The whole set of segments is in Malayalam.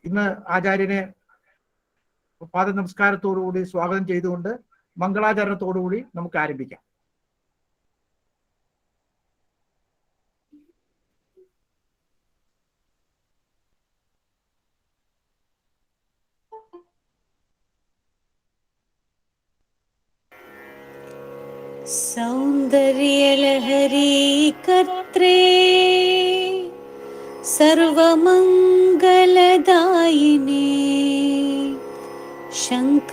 ഇന്ന് ആചാര്യനെ പാദ നമസ്കാരത്തോടുകൂടി സ്വാഗതം ചെയ്തുകൊണ്ട് മംഗളാചരണത്തോടുകൂടി നമുക്ക് ആരംഭിക്കാം. സൗന്ദര്യലഹരീ കർത്രേ സർവമംഗലദായിനേ ശങ്കരാചാര്യവർയായ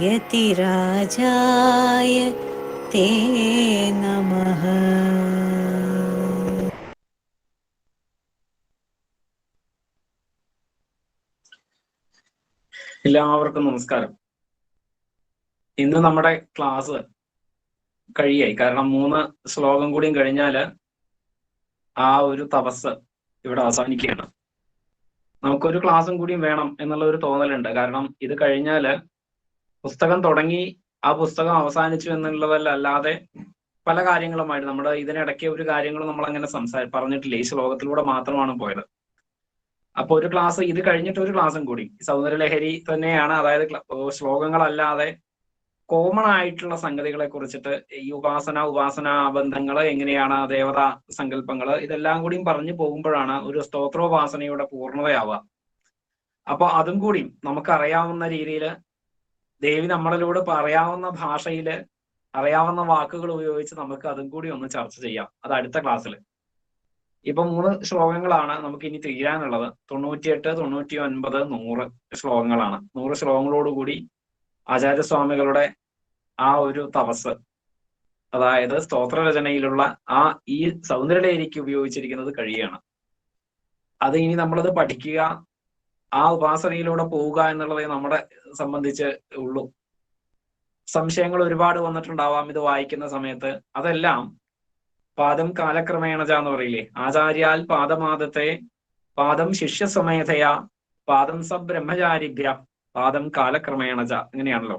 യതിരാജായ തേ നമഃ. എല്ലാവർക്കും നമസ്കാരം. ഇന്ന് നമ്മുടെ ക്ലാസ് കഴിയായി. കാരണം 3 ശ്ലോകം കൂടിയും കഴിഞ്ഞാൽ ആ ഒരു തപസ് ഇവിടെ അവസാനിക്കുകയാണ്. നമുക്കൊരു ക്ലാസ്സും കൂടിയും വേണം എന്നുള്ള ഒരു തോന്നലുണ്ട്. കാരണം ഇത് കഴിഞ്ഞാൽ പുസ്തകം തുടങ്ങി ആ പുസ്തകം അവസാനിച്ചു എന്നുള്ളതല്ലാതെ പല കാര്യങ്ങളുമായിട്ട് നമ്മുടെ ഇതിനിടയ്ക്ക് ഒരു കാര്യങ്ങളും നമ്മൾ അങ്ങനെ പറഞ്ഞിട്ടില്ല. ഈ ശ്ലോകത്തിലൂടെ മാത്രമാണ് പോയത്. അപ്പൊ ഒരു ക്ലാസ് ഇത് കഴിഞ്ഞിട്ട് ഒരു ക്ലാസ്സും കൂടി സൗന്ദര്യലഹരി തന്നെയാണ്. അതായത് ശ്ലോകങ്ങളല്ലാതെ കോമൺ ആയിട്ടുള്ള സംഗതികളെ കുറിച്ചിട്ട് ഈ ഉപാസന ബന്ധങ്ങൾ എങ്ങനെയാണ്, ദേവതാ സങ്കല്പങ്ങൾ, ഇതെല്ലാം കൂടിയും പറഞ്ഞു പോകുമ്പോഴാണ് ഒരു സ്തോത്രോപാസനയുടെ പൂർണ്ണതയാവുക. അപ്പൊ അതും കൂടി നമുക്കറിയാവുന്ന രീതിയിൽ ദേവി നമ്മളിലൂടെ പറയാവുന്ന ഭാഷയിൽ അറിയാവുന്ന വാക്കുകൾ ഉപയോഗിച്ച് നമുക്ക് അതും കൂടി ഒന്ന് ചർച്ച ചെയ്യാം. അത് അടുത്ത ക്ലാസ്സിൽ. ഇപ്പൊ 3 ശ്ലോകങ്ങളാണ് നമുക്ക് ഇനി തീരാനുള്ളത്. 98, 99, 100 ശ്ലോകങ്ങളാണ്. 100 ശ്ലോകങ്ങളോടുകൂടി ആചാര്യസ്വാമികളുടെ ആ ഒരു തപസ്, അതായത് സ്തോത്രരചനയിലുള്ള ഈ സൗന്ദര്യലഹരിക്ക് ഉപയോഗിച്ചിരിക്കുന്നത് കഴിയുകയാണ്. അത് ഇനി നമ്മളത് പഠിക്കുക, ആ ഉപാസനയിലൂടെ പോവുക എന്നുള്ളതേ നമ്മളെ സംബന്ധിച്ച് ഉള്ളൂ. സംശയങ്ങൾ ഒരുപാട് വന്നിട്ടുണ്ടാവാം ഇത് വായിക്കുന്ന സമയത്ത്. അതെല്ലാം പാദം കാലക്രമേണജ എന്ന് പറയില്ലേ, ആചാര്യാൽ പാദമാദത്തെ പാദം ശിഷ്യസമേധയാ പാദം സബ്രഹ്മചാരിഭ്യ പാദം കാലക്രമേണജ, അങ്ങനെയാണല്ലോ.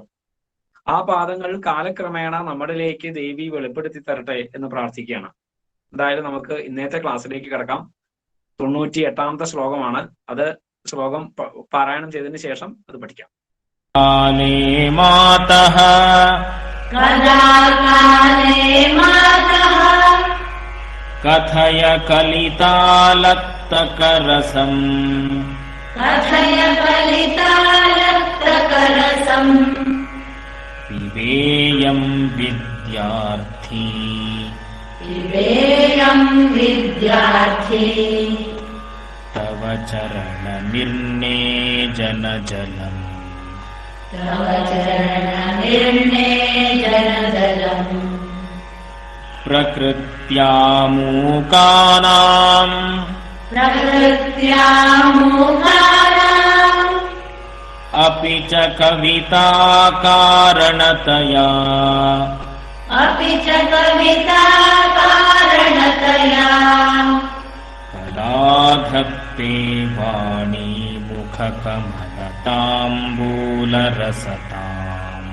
ആ പാദങ്ങൾ കാലക്രമേണ നമ്മളിലേക്ക് ദേവി വെളിപ്പെടുത്തി തരട്ടെ എന്ന് പ്രാർത്ഥിക്കുകയാണ്. എന്തായാലും നമുക്ക് ഇന്നത്തെ ക്ലാസ്സിലേക്ക് കിടക്കാം. 98ാമത്തെ ശ്ലോകമാണ്. അത് ശ്ലോകം പാരായണം ചെയ്തതിന് ശേഷം അത് പഠിക്കാം. കഥയ കലിതാലക്തകരസം പിബേയം വിദ്യാർത്ഥി തവ ചരണ നിർണേജന ജലം പ്രകൃത്യാമൂകാനാം അപി ച കവിതാകാരണതയാ കദാധത്തെ വാണി മുഖകമലതാംബൂലരസതാം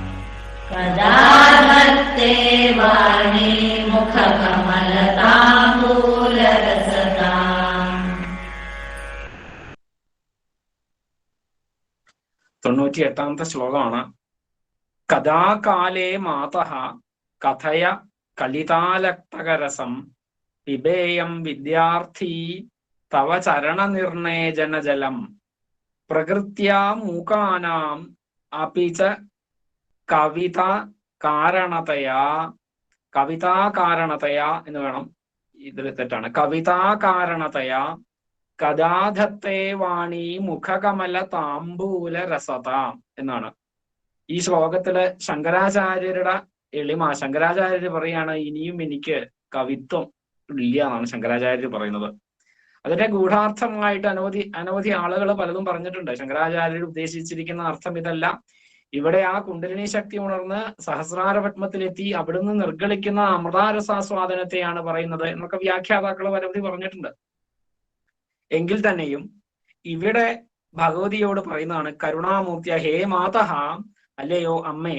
കദാധത്തെ വാണി മുഖകമലതാംബൂലരസതാം. 98ാമത്തെ ശ്ലോകമാണ്. കഥാകാലേ മാതഃ കഥയ കലിതാലക്തകരസം പിബേയം വിദ്യാർത്ഥി തവ ചരണനിർണേജന ജലം പ്രകൃത്യാ മൂകാനാം അപി ച കവിതാകാരണതയാ എന്ന് വേണം. ഇതിൽ തെറ്റാണ്. കവിതാകാരണതയാ കദാധത്തെ വാണി മുഖകമല താംബൂല രസത എന്നാണ്. ഈ ശ്ലോകത്തില് ശങ്കരാചാര്യരുടെ എളിമ, ശങ്കരാചാര്യർ പറയാണ് ഇനിയും എനിക്ക് കവിത്വം ഇല്ല എന്നാണ് ശങ്കരാചാര്യർ പറയുന്നത്. അതിന്റെ ഗൂഢാർത്ഥമായിട്ട് അനവധി ആളുകൾ പലതും പറഞ്ഞിട്ടുണ്ട്. ശങ്കരാചാര്യർ ഉദ്ദേശിച്ചിരിക്കുന്ന അർത്ഥം ഇതല്ല. ഇവിടെ ആ കുണ്ടലിനി ശക്തി ഉണർന്ന് സഹസ്രാര പത്മത്തിലെത്തി അവിടുന്ന് നിർഗളിക്കുന്ന അമൃതാരസാസ്വാദനത്തെയാണ് പറയുന്നത് എന്നൊക്കെ വ്യാഖ്യാതാക്കൾ പലവധി പറഞ്ഞിട്ടുണ്ട്. എങ്കിൽ തന്നെയും ഇവിടെ ഭഗവതിയോട് പറയുന്നതാണ് കരുണാമൂർത്തിയ ഹേ മാതഃ, അല്ലയോ അമ്മേ.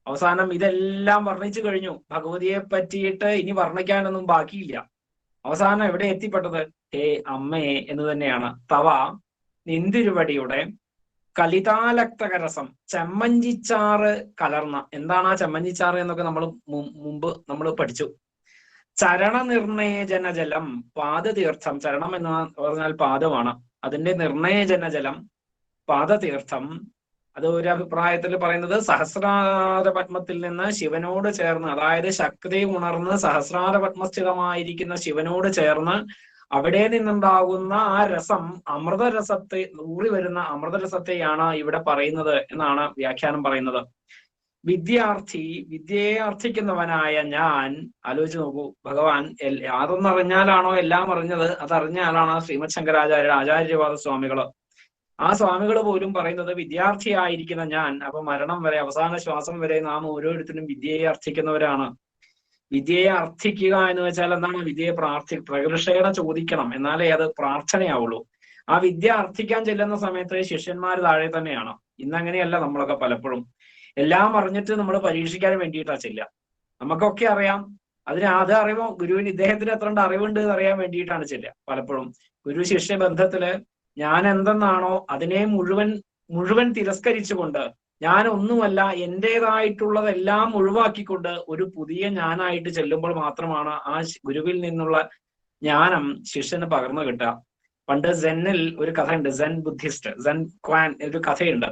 അവസാനം ഇതെല്ലാം വർണ്ണിച്ചു കഴിഞ്ഞു. ഭഗവതിയെ പറ്റിയിട്ട് ഇനി വർണ്ണിക്കാനൊന്നും ബാക്കിയില്ല. അവസാനം എവിടെ എത്തിപ്പെട്ടത്? ഹേ അമ്മേ എന്ന് തന്നെയാണ്. തവ നിന്തിരുവടിയുടെ കലിതാലക്തകരസം, ചെമ്മഞ്ചിച്ചാറ് കലർന്ന. എന്താണ് ആ ചെമ്മഞ്ചിച്ചാറ് എന്നൊക്കെ നമ്മൾ മുമ്പ് നമ്മൾ പഠിച്ചു. ചരണനിർണയജനജലം, പാദതീർത്ഥം. ചരണം എന്ന് പറഞ്ഞാൽ പാദമാണ്. അതിന്റെ നിർണയജനജലം പാദതീർത്ഥം. അത് ഒരു അഭിപ്രായത്തിൽ പറയുന്നത് സഹസ്രാര പത്മത്തിൽ നിന്ന് ശിവനോട് ചേർന്ന്, അതായത് ശക്തി ഉണർന്ന് സഹസ്രാര പത്മസ്ഥിതമായിരിക്കുന്ന ശിവനോട് ചേർന്ന് അവിടെ നിന്നുണ്ടാകുന്ന ആ രസം, അമൃതരസത്തെ, ഊറി വരുന്ന അമൃതരസത്തെയാണ് ഇവിടെ പറയുന്നത് എന്നാണ് വ്യാഖ്യാനം പറയുന്നത്. വിദ്യാർത്ഥി, വിദ്യയെ അർത്ഥിക്കുന്നവനായ ഞാൻ. ആലോചിച്ച് നോക്കൂ, ഭഗവാൻ അതൊന്നറിഞ്ഞാലാണോ എല്ലാം അറിഞ്ഞത്? അതറിഞ്ഞ ആളാണ് ശ്രീമത് ശങ്കരാചാര്യ ആചാര്യവാദ സ്വാമികള്. ആ സ്വാമികൾ പോലും പറയുന്നത് വിദ്യാർത്ഥിയായിരിക്കുന്ന ഞാൻ. അപ്പൊ മരണം വരെ, അവസാന ശ്വാസം വരെ നാം ഓരോരുത്തരും വിദ്യയെ അർത്ഥിക്കുന്നവരാണ്. വിദ്യയെ അർത്ഥിക്കുക എന്ന് വെച്ചാൽ എന്താണ്? വിദ്യയെ പ്രകൃഷയുടെ ചോദിക്കണം, എന്നാലേ അത് പ്രാർത്ഥനയാവുള്ളൂ. ആ വിദ്യ അർത്ഥിക്കാൻ ചെല്ലുന്ന സമയത്ത് ശിഷ്യന്മാർ താഴെ തന്നെയാണ്. ഇന്നങ്ങനെയല്ല. നമ്മളൊക്കെ പലപ്പോഴും എല്ലാം അറിഞ്ഞിട്ട് നമ്മൾ പരീക്ഷിക്കാൻ വേണ്ടിയിട്ടാ ചെല്ലുക. നമുക്കൊക്കെ അറിയാം, അത് അറിവോ ഗുരുവിന് ഇദ്ദേഹത്തിന് എത്ര അറിവുണ്ട് എന്ന് അറിയാൻ വേണ്ടിയിട്ടാണ് ചെല്ലുക. പലപ്പോഴും ഗുരു ശിഷ്യ ബന്ധത്തില് ഞാൻ എന്തെന്നാണോ അതിനെ മുഴുവൻ തിരസ്കരിച്ചുകൊണ്ട്, ഞാൻ ഒന്നുമല്ല, എന്റേതായിട്ടുള്ളതെല്ലാം ഒഴിവാക്കിക്കൊണ്ട് ഒരു പുതിയ ഞാനായിട്ട് ചെല്ലുമ്പോൾ മാത്രമാണ് ആ ഗുരുവിൽ നിന്നുള്ള ജ്ഞാനം ശിഷ്യന് പകർന്നു കിട്ടുക. പണ്ട് സെന്നിൽ ഒരു കഥയുണ്ട്, സെൻ ബുദ്ധിസ്റ്റ്, സെൻ ക്വാൻ ഒരു കഥയുണ്ട്.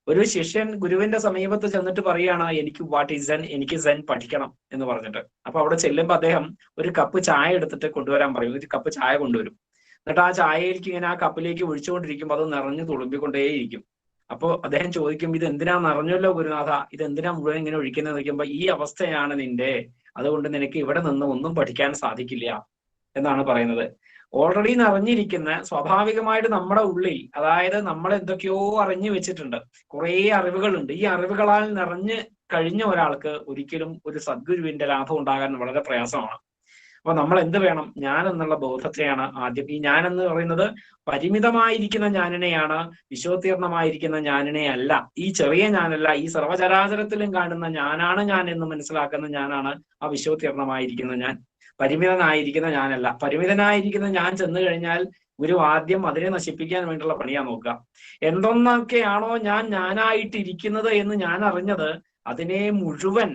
ഒരു ശിഷ്യൻ ഗുരുവിന്റെ സമീപത്ത് ചെന്നിട്ട് പറയുകയാണ്, എനിക്ക് വാട്ട് ഈസ് സെൻ, എനിക്ക് സെൻ പഠിക്കണം എന്ന് പറഞ്ഞിട്ട്. അപ്പൊ അവിടെ ചെല്ലുമ്പോൾ അദ്ദേഹം ഒരു കപ്പ് ചായ എടുത്തിട്ട് കൊണ്ടുവരാൻ പറയും. ഒരു കപ്പ് ചായ കൊണ്ടുവരും. എന്നിട്ട് ആ ചായയിലേക്ക് ഇങ്ങനെ ആ കപ്പിലേക്ക് ഒഴിച്ചുകൊണ്ടിരിക്കുമ്പോൾ അത് നിറഞ്ഞു തുളുമ്പിക്കൊണ്ടേയിരിക്കും. അപ്പൊ അദ്ദേഹം ചോദിക്കും, ഇത് എന്തിനാ നിറഞ്ഞല്ലോ ഗുരുനാഥ, ഇത് എന്തിനാ മുഴുവൻ ഇങ്ങനെ ഒഴിക്കുന്നത് ചോദിക്കുമ്പോ, ഈ അവസ്ഥയാണ് നിന്റെ, അതുകൊണ്ട് നിനക്ക് ഇവിടെ നിന്ന് ഒന്നും പഠിക്കാൻ സാധിക്കില്ല എന്നാണ് പറയുന്നത്. ഓൾറെഡി നിറഞ്ഞിരിക്കുന്ന, സ്വാഭാവികമായിട്ട് നമ്മുടെ ഉള്ളിൽ, അതായത് നമ്മൾ എന്തൊക്കെയോ അറിഞ്ഞു വെച്ചിട്ടുണ്ട്, കുറേ അറിവുകളുണ്ട്. ഈ അറിവുകളാൽ നിറഞ്ഞ് കഴിഞ്ഞ ഒരാൾക്ക് ഒരിക്കലും ഒരു സദ്ഗുരുവിന്റെ ലാഭം ഉണ്ടാകാൻ വളരെ പ്രയാസമാണ്. അപ്പൊ നമ്മൾ എന്ത് വേണം? ഞാൻ എന്നുള്ള ബോധത്തെയാണ് ആദ്യം. ഈ ഞാൻ എന്ന് പറയുന്നത് പരിമിതമായിരിക്കുന്ന ഞാനിനെയാണ്, വിശ്വോത്തീർണമായിരിക്കുന്ന ഞാനിനെ അല്ല. ഈ ചെറിയ ഞാനല്ല, ഈ സർവചരാചരത്തിലും കാണുന്ന ഞാനാണ് ഞാൻ എന്ന് മനസ്സിലാക്കുന്ന ഞാനാണ് ആ വിശ്വോത്തീർണമായിരിക്കുന്ന ഞാൻ. പരിമിതനായിരിക്കുന്ന ഞാനല്ല. പരിമിതനായിരിക്കുന്ന ഞാൻ ചെന്നു കഴിഞ്ഞാൽ ഗുരു ആദ്യം അതിനെ നശിപ്പിക്കാൻ വേണ്ടിയുള്ള പണിയാ നോക്കുക. എന്തൊന്നൊക്കെയാണോ ഞാനായിട്ടിരിക്കുന്നത് എന്ന് ഞാൻ അറിഞ്ഞത്, അതിനെ മുഴുവൻ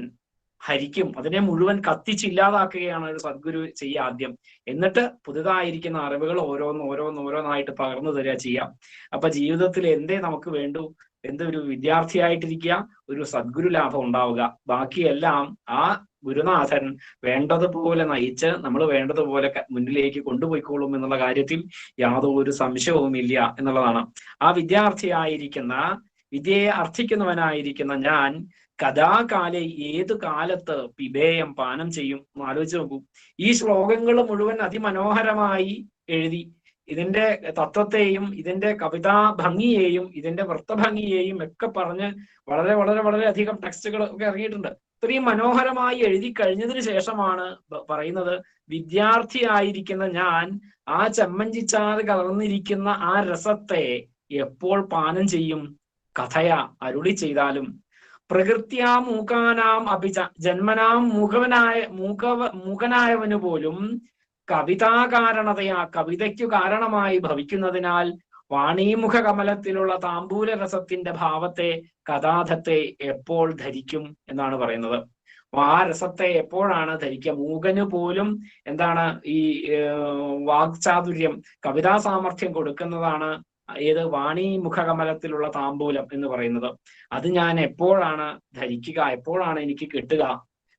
ഹരിക്കും, അതിനെ മുഴുവൻ കത്തിച്ചില്ലാതാക്കുകയാണ് ഒരു സദ്ഗുരു ചെയ്യുക ആദ്യം. എന്നിട്ട് പുതുതായിരിക്കുന്ന അറിവുകൾ ഓരോന്നായിട്ട് പകർന്നു തരിക ചെയ്യാം. അപ്പൊ ജീവിതത്തിൽ എന്തേ നമുക്ക് വേണ്ടു? എന്തൊരു വിദ്യാർത്ഥിയായിട്ടിരിക്കുക, ഒരു സദ്ഗുരു ലാഭം ഉണ്ടാവുക. ബാക്കിയെല്ലാം ആ ഗുരുനാഥൻ വേണ്ടതുപോലെ നയിച്ച് നമ്മൾ വേണ്ടതുപോലെ മുന്നിലേക്ക് കൊണ്ടുപോയിക്കോളും എന്നുള്ള കാര്യത്തിൽ യാതൊരു സംശയവുമില്ല എന്നുള്ളതാണ്. ആ വിദ്യാർത്ഥിയായിരിക്കുന്ന, വിദ്യയെ അർത്ഥിക്കുന്നവനായിരിക്കുന്ന ഞാൻ കഥാകാലെ, ഏതു കാലത്ത് പിബേയം പാനം ചെയ്യും. ആലോചിച്ച് നോക്കൂ. ഈ ശ്ലോകങ്ങൾ മുഴുവൻ അതിമനോഹരമായി എഴുതി ഇതിന്റെ തത്വത്തെയും ഇതിന്റെ കവിതാ ഭംഗിയെയും ഇതിന്റെ വൃത്തഭംഗിയെയും ഒക്കെ പറഞ്ഞ് വളരെ വളരെ വളരെ അധികം ടെക്സ്റ്റുകൾ ഒക്കെ ഇറങ്ങിയിട്ടുണ്ട്. ഇത്രയും മനോഹരമായി എഴുതി കഴിഞ്ഞതിന് ശേഷമാണ് പറയുന്നത്, വിദ്യാർത്ഥിയായിരിക്കുന്ന ഞാൻ ആ ചെമ്മഞ്ചിച്ചാറ് കലർന്നിരിക്കുന്ന ആ രസത്തെ എപ്പോൾ പാനം ചെയ്യും? കഥയ അരുളി ചെയ്താലും. പ്രകൃത്യാ മൂകാനാം അഭിച, ജന്മനാം മൂകനായവന് പോലും കവിതാകാരണതയാ, കവിതയ്ക്കു കാരണമായി ഭവിക്കുന്നതിനാൽ വാണീമുഖ കമലത്തിലുള്ള താമ്പൂല രസത്തിന്റെ ഭാവത്തെ, കഥാധത്തെ എപ്പോൾ ധരിക്കും എന്നാണ് പറയുന്നത്. ആ രസത്തെ എപ്പോഴാണ് ധരിക്കുക? മൂകന് പോലും എന്താണ് ഈ വാക്ചാതുര്യം, കവിതാ സാമർഥ്യം കൊടുക്കുന്നതാണ് ഏത്? വാണീമുഖ കമലത്തിലുള്ള താമ്പൂലം എന്ന് പറയുന്നത്. അത് ഞാൻ എപ്പോഴാണ് ധരിക്കുക? എപ്പോഴാണ് എനിക്ക് കിട്ടുക?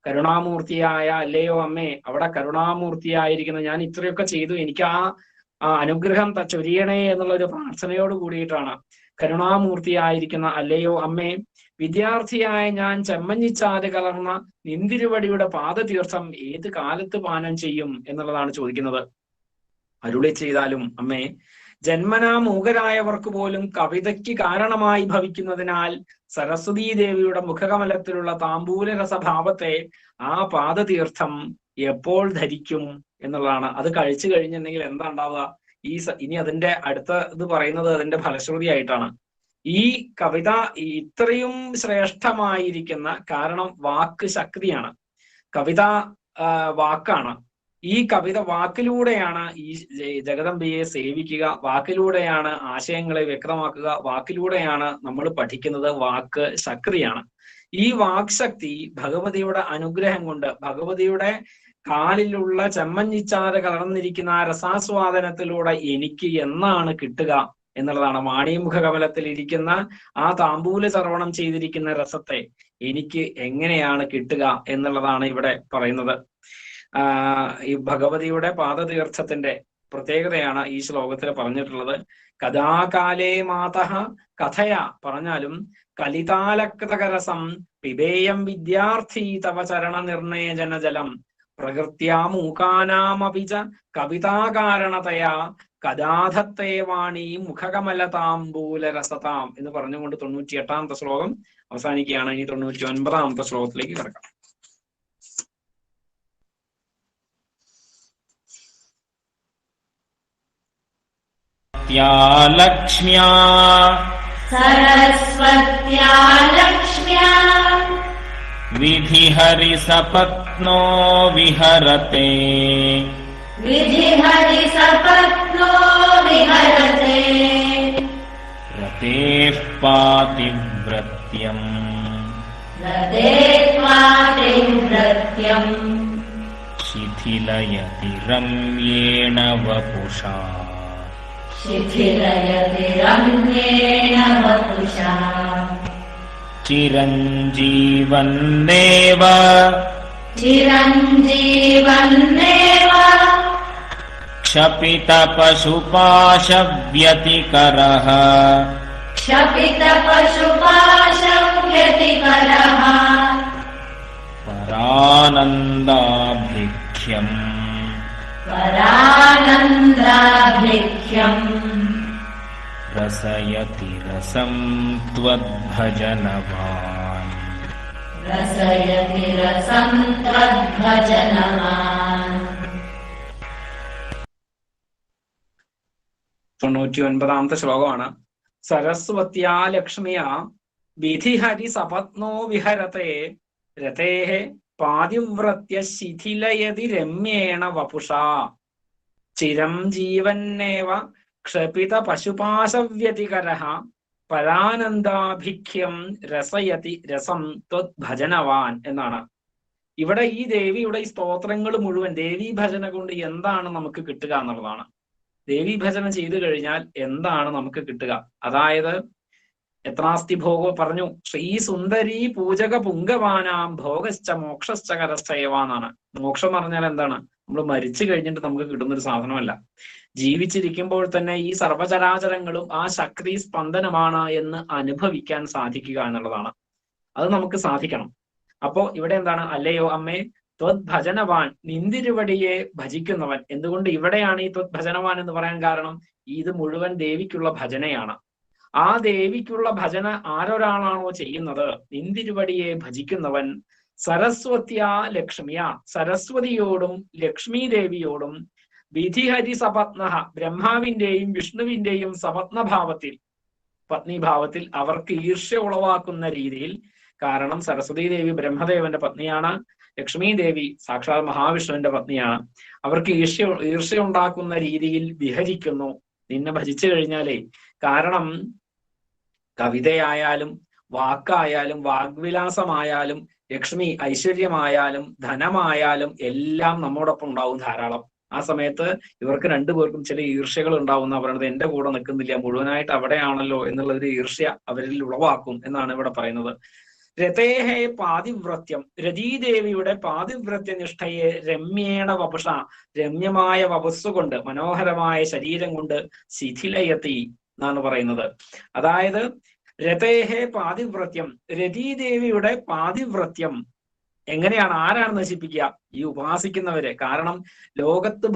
കരുണാമൂർത്തിയായ അല്ലയോ അമ്മേ, അവിടെ കരുണാമൂർത്തിയായിരിക്കുന്ന ഞാൻ ഇത്രയൊക്കെ ചെയ്തു, എനിക്ക് ആ അനുഗ്രഹം ചൊരിയണേ എന്നുള്ള ഒരു പ്രാർത്ഥനയോട് കൂടിയിട്ടാണ്. കരുണാമൂർത്തിയായിരിക്കുന്ന അല്ലയോ അമ്മേ, വിദ്യാർത്ഥിയായ ഞാൻ ചെമ്മഞ്ഞിച്ചാല് കലർന്ന നിന്തിരുവടിയുടെ പാദതീർത്ഥം ഏത് കാലത്ത് പാനം ചെയ്യും എന്നുള്ളതാണ് ചോദിക്കുന്നത്. അരുളി ചെയ്താലും അമ്മേ, ജന്മനാ മൂകരായവർക്ക് പോലും കവിതയ്ക്ക് കാരണമായി ഭവിക്കുന്നതിനാൽ സരസ്വതീ ദേവിയുടെ മുഖകമലത്തിലുള്ള താമ്പൂല രസഭാവത്തെ ആ പാദതീർത്ഥം എപ്പോൾ ധരിക്കും എന്നുള്ളതാണ്. അത് കഴിച്ചു കഴിഞ്ഞിട്ടുണ്ടെങ്കിൽ എന്താ ഉണ്ടാവുക? ഇനി അതിന്റെ അടുത്ത ഇത് പറയുന്നത് അതിന്റെ ഫലശ്രുതിയായിട്ടാണ്. ഈ കവിത ഇത്രയും ശ്രേഷ്ഠമായിരിക്കുന്ന, കാരണം വാക്ക് ശക്തിയാണ്, കവിത വാക്കാണ്. ഈ കവിത വാക്കിലൂടെയാണ് ഈ ജഗദംബയെ സേവിക്കുക, വാക്കിലൂടെയാണ് ആശയങ്ങളെ വ്യക്തമാക്കുക, വാക്കിലൂടെയാണ് നമ്മൾ പഠിക്കുന്നത്. വാക്ക് ശക്തിയാണ്. ഈ വാക്ശക്തി ഭഗവതിയുടെ അനുഗ്രഹം കൊണ്ട്, ഭഗവതിയുടെ കാലിലുള്ള ചെമ്മഞ്ഞിച്ചാറ് കലർന്നിരിക്കുന്ന ആ രസാസ്വാദനത്തിലൂടെ എനിക്ക് എന്നാണ് കിട്ടുക എന്നുള്ളതാണ്. മാണിമുഖ കമലത്തിൽ ഇരിക്കുന്ന ആ താമ്പൂല ചർവണം ചെയ്തിരിക്കുന്ന രസത്തെ എനിക്ക് എങ്ങനെയാണ് കിട്ടുക എന്നുള്ളതാണ് ഇവിടെ പറയുന്നത്. ഈ ഭഗവതിയുടെ പാദതീർത്ഥത്തിന്റെ പ്രത്യേകതയാണ് ഈ ശ്ലോകത്തിൽ പറഞ്ഞിട്ടുള്ളത്. കഥാകാലേ മാതഃ കഥയ പറഞ്ഞാലും കലിതാലകൃതകരസം പിബേയം വിദ്യാർത്ഥി തവ ചരണ നിർണയജന ജലം പ്രകൃത്യാമൂകാനാമപി ച കവിതാകാരണതയാ കഥാധത്തേ വാണി മുഖകമലതാംബൂലരസതാം എന്ന് പറഞ്ഞുകൊണ്ട് 98-ാമത്തെ ശ്ലോകം അവസാനിക്കുകയാണ്. ഇനി 99-ാമത്തെ ശ്ലോകത്തിലേക്ക് കിടക്കാം. ലക്ഷ്മ്യാ सरस्वत्या लक्ष्म्या विधिहरिसपत्नो विहरते विधिहरिसपत्नो विहरते रतेः पातिव्रत्यम् रते पातिव्रत्यम् शिथिलयति रम्येण वपुषा शिथिलयति रम्येण वपुषा चिरञ्जीवन्नेव चिरञ्जीवन्नेव क्षपितपशुपाशव्यतिकरः क्षपितपशुपाशव्यतिकरः परानन्दाभिख्यम् परानन्दाभिख्यम् रसयति रसं त्वद्भजनवान् रसयति रसं त्वद्भजनवान् 99-ാമത്തെ ശ്ലോകമാണ്. സരസ്വത്യാ ലക്ഷ്മിയാ വിധിഹരി സപത്നോ വിഹരത്തെ രതേഹ പാതിവ്രത്യ ശിഥിലയതി രമ്യേണ വപുഷാ ചിരം ജീവന്നേവ ക്ഷപിത പശുപാശവ്യതികരഃ പരാനന്ദാഭിഖ്യം രസയതി രസം ത്വദ്ഭജനവാൻ എന്നാണ്. ഇവിടെ ഈ ദേവിയുടെ ഈ സ്തോത്രങ്ങൾ മുഴുവൻ ദേവീ ഭജന കൊണ്ട് എന്താണ് നമുക്ക് കിട്ടുക എന്നുള്ളതാണ്. ദേവീ ഭജന ചെയ്തു കഴിഞ്ഞാൽ എന്താണ് നമുക്ക് കിട്ടുക? അതായത് യത്നാസ്തി ഭോഗോ പറഞ്ഞു, ശ്രീ സുന്ദരീ പൂജക പുങ്കവാനാം ഭോഗശ്ച മോക്ഷശ്ച കരശ്ചയവ എന്നാണ്. മോക്ഷം പറഞ്ഞാൽ എന്താണ്? നമ്മൾ മരിച്ചു കഴിഞ്ഞിട്ട് നമുക്ക് കിട്ടുന്ന ഒരു സാധനമല്ല. ജീവിച്ചിരിക്കുമ്പോൾ തന്നെ ഈ സർവചരാചരങ്ങളും ആ ശക്തി സ്പന്ദനമാണ് എന്ന് അനുഭവിക്കാൻ സാധിക്കുക എന്നുള്ളതാണ്. അത് നമുക്ക് സാധിക്കണം. അപ്പോ ഇവിടെ എന്താണ്? അല്ലയോ അമ്മേ ത്വദ്ഭജനവാൻ, നിന്തിരുവടിയെ ഭജിക്കുന്നവൻ. എന്തുകൊണ്ട് ഇവിടെയാണ് ഈ ത്വദ്ഭജനവാൻ എന്ന് പറയാൻ കാരണം? ഇത് മുഴുവൻ ദേവിക്കുള്ള ഭജനയാണ്. ആ ദേവിക്കുള്ള ഭജന ആരൊരാളാണോ ചെയ്യുന്നത്, നിന്തിരുവടിയെ ഭജിക്കുന്നവൻ, സരസ്വത്യാ ലക്ഷ്മിയ, സരസ്വതിയോടും ലക്ഷ്മി ദേവിയോടും, വിധിഹരി സപത്ന, ബ്രഹ്മാവിന്റെയും വിഷ്ണുവിന്റെയും സപത്നഭാവത്തിൽ, പത്നിഭാവത്തിൽ അവർക്ക് ഈർഷ്യ ഉളവാക്കുന്ന രീതിയിൽ. കാരണം സരസ്വതി ദേവി ബ്രഹ്മദേവന്റെ പത്നിയാണ്, ലക്ഷ്മി ദേവി സാക്ഷാൽ മഹാവിഷ്ണുവിന്റെ പത്നിയാണ്. അവർക്ക് ഈർഷ്യ ഉണ്ടാക്കുന്ന രീതിയിൽ വിഹരിക്കുന്നു നിന്നെ ഭജിച്ചു കഴിഞ്ഞാലേ. കാരണം കവിതയായാലും വാക്കായാലും വാഗ്വിലാസമായാലും ലക്ഷ്മി ഐശ്വര്യമായാലും ധനമായാലും എല്ലാം നമ്മോടൊപ്പം ഉണ്ടാവും ധാരാളം. ആ സമയത്ത് ഇവർക്ക് രണ്ടുപേർക്കും ചില ഈർഷ്യകൾ ഉണ്ടാവുന്ന പറയുന്നത്, എന്റെ കൂടെ നിൽക്കുന്നില്ല, മുഴുവനായിട്ട് അവിടെയാണല്ലോ എന്നുള്ള ഒരു ഈർഷ്യ അവരിൽ ഉളവാക്കും എന്നാണ് ഇവിടെ പറയുന്നത്. രതേഹേ പാതിവ്രത്യം, രതീദേവിയുടെ പാതിവ്രത്യ നിഷ്ഠയെ രമ്യേണ വപുഷ, രമ്യമായ വപസ്സു കൊണ്ട്, മനോഹരമായ ശരീരം കൊണ്ട്, ശിഥിലയത്തി എന്നാണ് പറയുന്നത്. അതായത് രതേഹേ പാതിവ്രത്യം, രതീദേവിയുടെ പാതിവ്രത്യം എങ്ങനെയാണ്, ആരാണ് നശിപ്പിക്കുക? ഈ ഉപാസിക്കുന്നവരെ. കാരണം ലോകത്ത്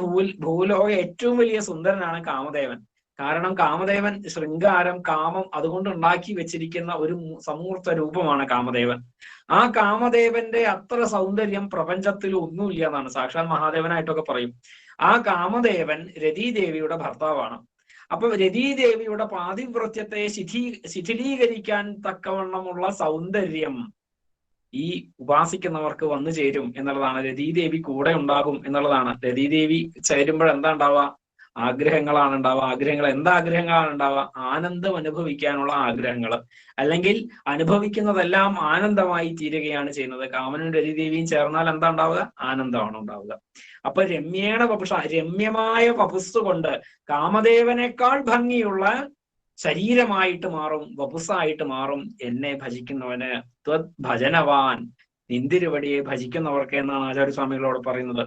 ഭൂലോക ഏറ്റവും വലിയ സുന്ദരനാണ് കാമദേവൻ. കാരണം കാമദേവൻ ശൃംഗാരം, കാമം അതുകൊണ്ട് ഉണ്ടാക്കി വെച്ചിരിക്കുന്ന ഒരു സമൂർത്ത രൂപമാണ് കാമദേവൻ. ആ കാമദേവന്റെ അത്ര സൗന്ദര്യം പ്രപഞ്ചത്തിൽ ഒന്നുമില്ല എന്നാണ് സാക്ഷാൽ മഹാദേവനായിട്ടൊക്കെ പറയും. ആ കാമദേവൻ രതീദേവിയുടെ ഭർത്താവാണ്. അപ്പൊ രതീദേവിയുടെ പാതിവ്രത്യത്തെ ശിഥിലീകരിക്കാൻ തക്കവണ്ണമുള്ള സൗന്ദര്യം ഈ ഉപാസിക്കുന്നവർക്ക് വന്നു ചേരും എന്നുള്ളതാണ്. രതീദേവി കൂടെ ഉണ്ടാകും എന്നുള്ളതാണ്. രതീദേവി ചേരുമ്പോൾ എന്താ ഉണ്ടാവുക? ആഗ്രഹങ്ങളാണ് ഉണ്ടാവുക. ആഗ്രഹങ്ങൾ എന്താഗ്രഹങ്ങളാണ് ഉണ്ടാവുക? ആനന്ദം അനുഭവിക്കാനുള്ള ആഗ്രഹങ്ങൾ, അല്ലെങ്കിൽ അനുഭവിക്കുന്നതെല്ലാം ആനന്ദമായി തീരുകയാണ് ചെയ്യുന്നത്. കാമനും രതിദേവിയും ചേർന്നാൽ എന്താ ഉണ്ടാവുക? ആനന്ദമാണ് ഉണ്ടാവുക. അപ്പൊ രമ്യേണ വപുഷ, രമ്യമായ വപുസ് കൊണ്ട് കാമദേവനേക്കാൾ ഭംഗിയുള്ള ശരീരമായിട്ട് മാറും, വപുസായിട്ട് മാറും എന്നെ ഭജിക്കുന്നവന്. ത്വത് ഭജനവാൻ, നിന്തിരുവടിയെ ഭജിക്കുന്നവർക്ക് എന്നാണ് ആചാര്യസ്വാമികളോട് പറയുന്നത്.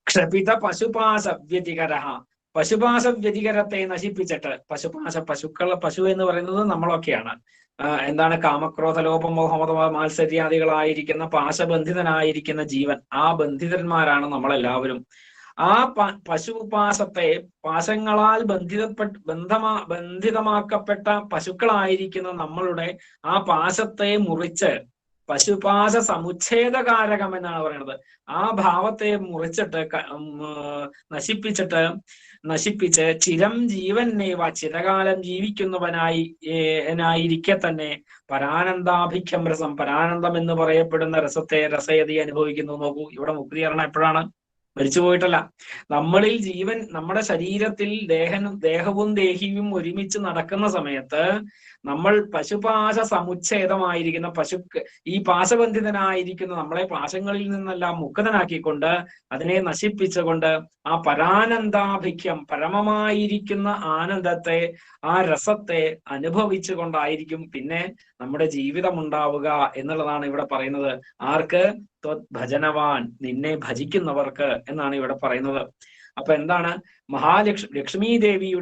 ക്ഷപിത പശുപാശ വ്യതികര, പശുപാശ വ്യതികരത്തെ നശിപ്പിച്ചിട്ട്, പശു എന്ന് പറയുന്നത് നമ്മളൊക്കെയാണ്. എന്താണ്? കാമക്രോധ ലോപമോഹമത മാത്സര്യാദികളായിരിക്കുന്ന പാശബന്ധിതനായിരിക്കുന്ന ജീവൻ, ആ ബന്ധിതന്മാരാണ് നമ്മളെല്ലാവരും. ആ പശുപാശത്തെ, പാശങ്ങളാൽ ബന്ധിതമാക്കപ്പെട്ട പശുക്കളായിരിക്കുന്ന നമ്മളുടെ ആ പാശത്തെ മുറിച്ച്, പശുപാശ സമുച്ഛേദകാരകം എന്നാണ് പറയുന്നത്. ആ ഭാവത്തെ മുറിച്ചിട്ട് നശിപ്പിച്ച് ചിരം ജീവന്നേവ, ചിരകാലം ജീവിക്കുന്നവനായിരിക്കെ തന്നെ പരാനന്ദാഭിഖ്യം രസം, പരാനന്ദം എന്ന് പറയപ്പെടുന്ന രസത്തെ രസയതി അനുഭവിക്കുന്നു. നോക്കൂ, ഇവിടെ മുക്തികരണം എപ്പോഴാണ്? മരിച്ചു പോയിട്ടല്ല. നമ്മളിൽ ജീവൻ, നമ്മുടെ ശരീരത്തിൽ ദേഹവും ദേഹിയും ഒരുമിച്ച് നടക്കുന്ന സമയത്ത് നമ്മൾ പശുപാശ സമുച്ഛേദമായിരിക്കുന്ന ഈ പാശബന്ധിതനായിരിക്കുന്ന നമ്മളെ പാശങ്ങളിൽ നിന്നെല്ലാം മുക്തനാക്കിക്കൊണ്ട് അതിനെ നശിപ്പിച്ചുകൊണ്ട് ആ പരാനന്ദാഭിഖ്യം, പരമമായിരിക്കുന്ന ആനന്ദത്തെ, ആ രസത്തെ അനുഭവിച്ചു കൊണ്ടായിരിക്കും പിന്നെ നമ്മുടെ ജീവിതം ഉണ്ടാവുക എന്നുള്ളതാണ് ഇവിടെ പറയുന്നത്. ആർക്ക്? ഭജനവാൻ, നിന്നെ ഭജിക്കുന്നവർക്ക് എന്നാണ് ഇവിടെ പറയുന്നത്. അപ്പൊ എന്താണ്? ലക്ഷ്മീ ദേവിയും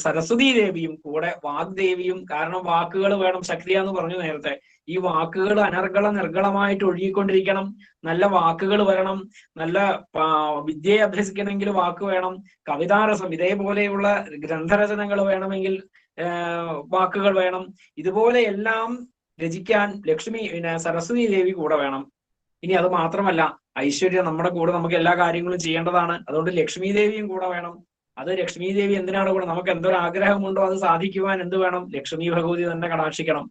സരസ്വതീ ദേവിയും കൂടെ വാഗ്ദേവിയും, കാരണം വാക്കുകൾ വേണം, ശക്തിയാന്ന് പറഞ്ഞു നേരത്തെ. ഈ വാക്കുകൾ അനർഗള നിർഗളമായിട്ട് ഒഴുകിക്കൊണ്ടിരിക്കണം. നല്ല വാക്കുകൾ വരണം. നല്ല വിദ്യയെ അഭ്യസിക്കണമെങ്കിൽ വാക്ക് വേണം. കവിതാരസം, ഇതേപോലെയുള്ള ഗ്രന്ഥരചനകൾ വേണമെങ്കിൽ വാക്കുകൾ വേണം. ഇതുപോലെ എല്ലാം രചിക്കാൻ സരസ്വതി ദേവി കൂടെ വേണം. ഇനി അത് മാത്രമല്ല, ഐശ്വര്യം നമ്മുടെ കൂടെ നമുക്ക് എല്ലാ കാര്യങ്ങളും ചെയ്യേണ്ടതാണ്. അതുകൊണ്ട് ലക്ഷ്മി ദേവിയും കൂടെ വേണം. അത് ലക്ഷ്മി ദേവി എന്തിനാണ് കൂടെ? നമുക്ക് എന്തൊരു ആഗ്രഹമുണ്ടോ അത് സാധിക്കുവാൻ എന്ത് വേണം? ലക്ഷ്മി ഭഗവതി തന്നെ കടാക്ഷിക്കണം.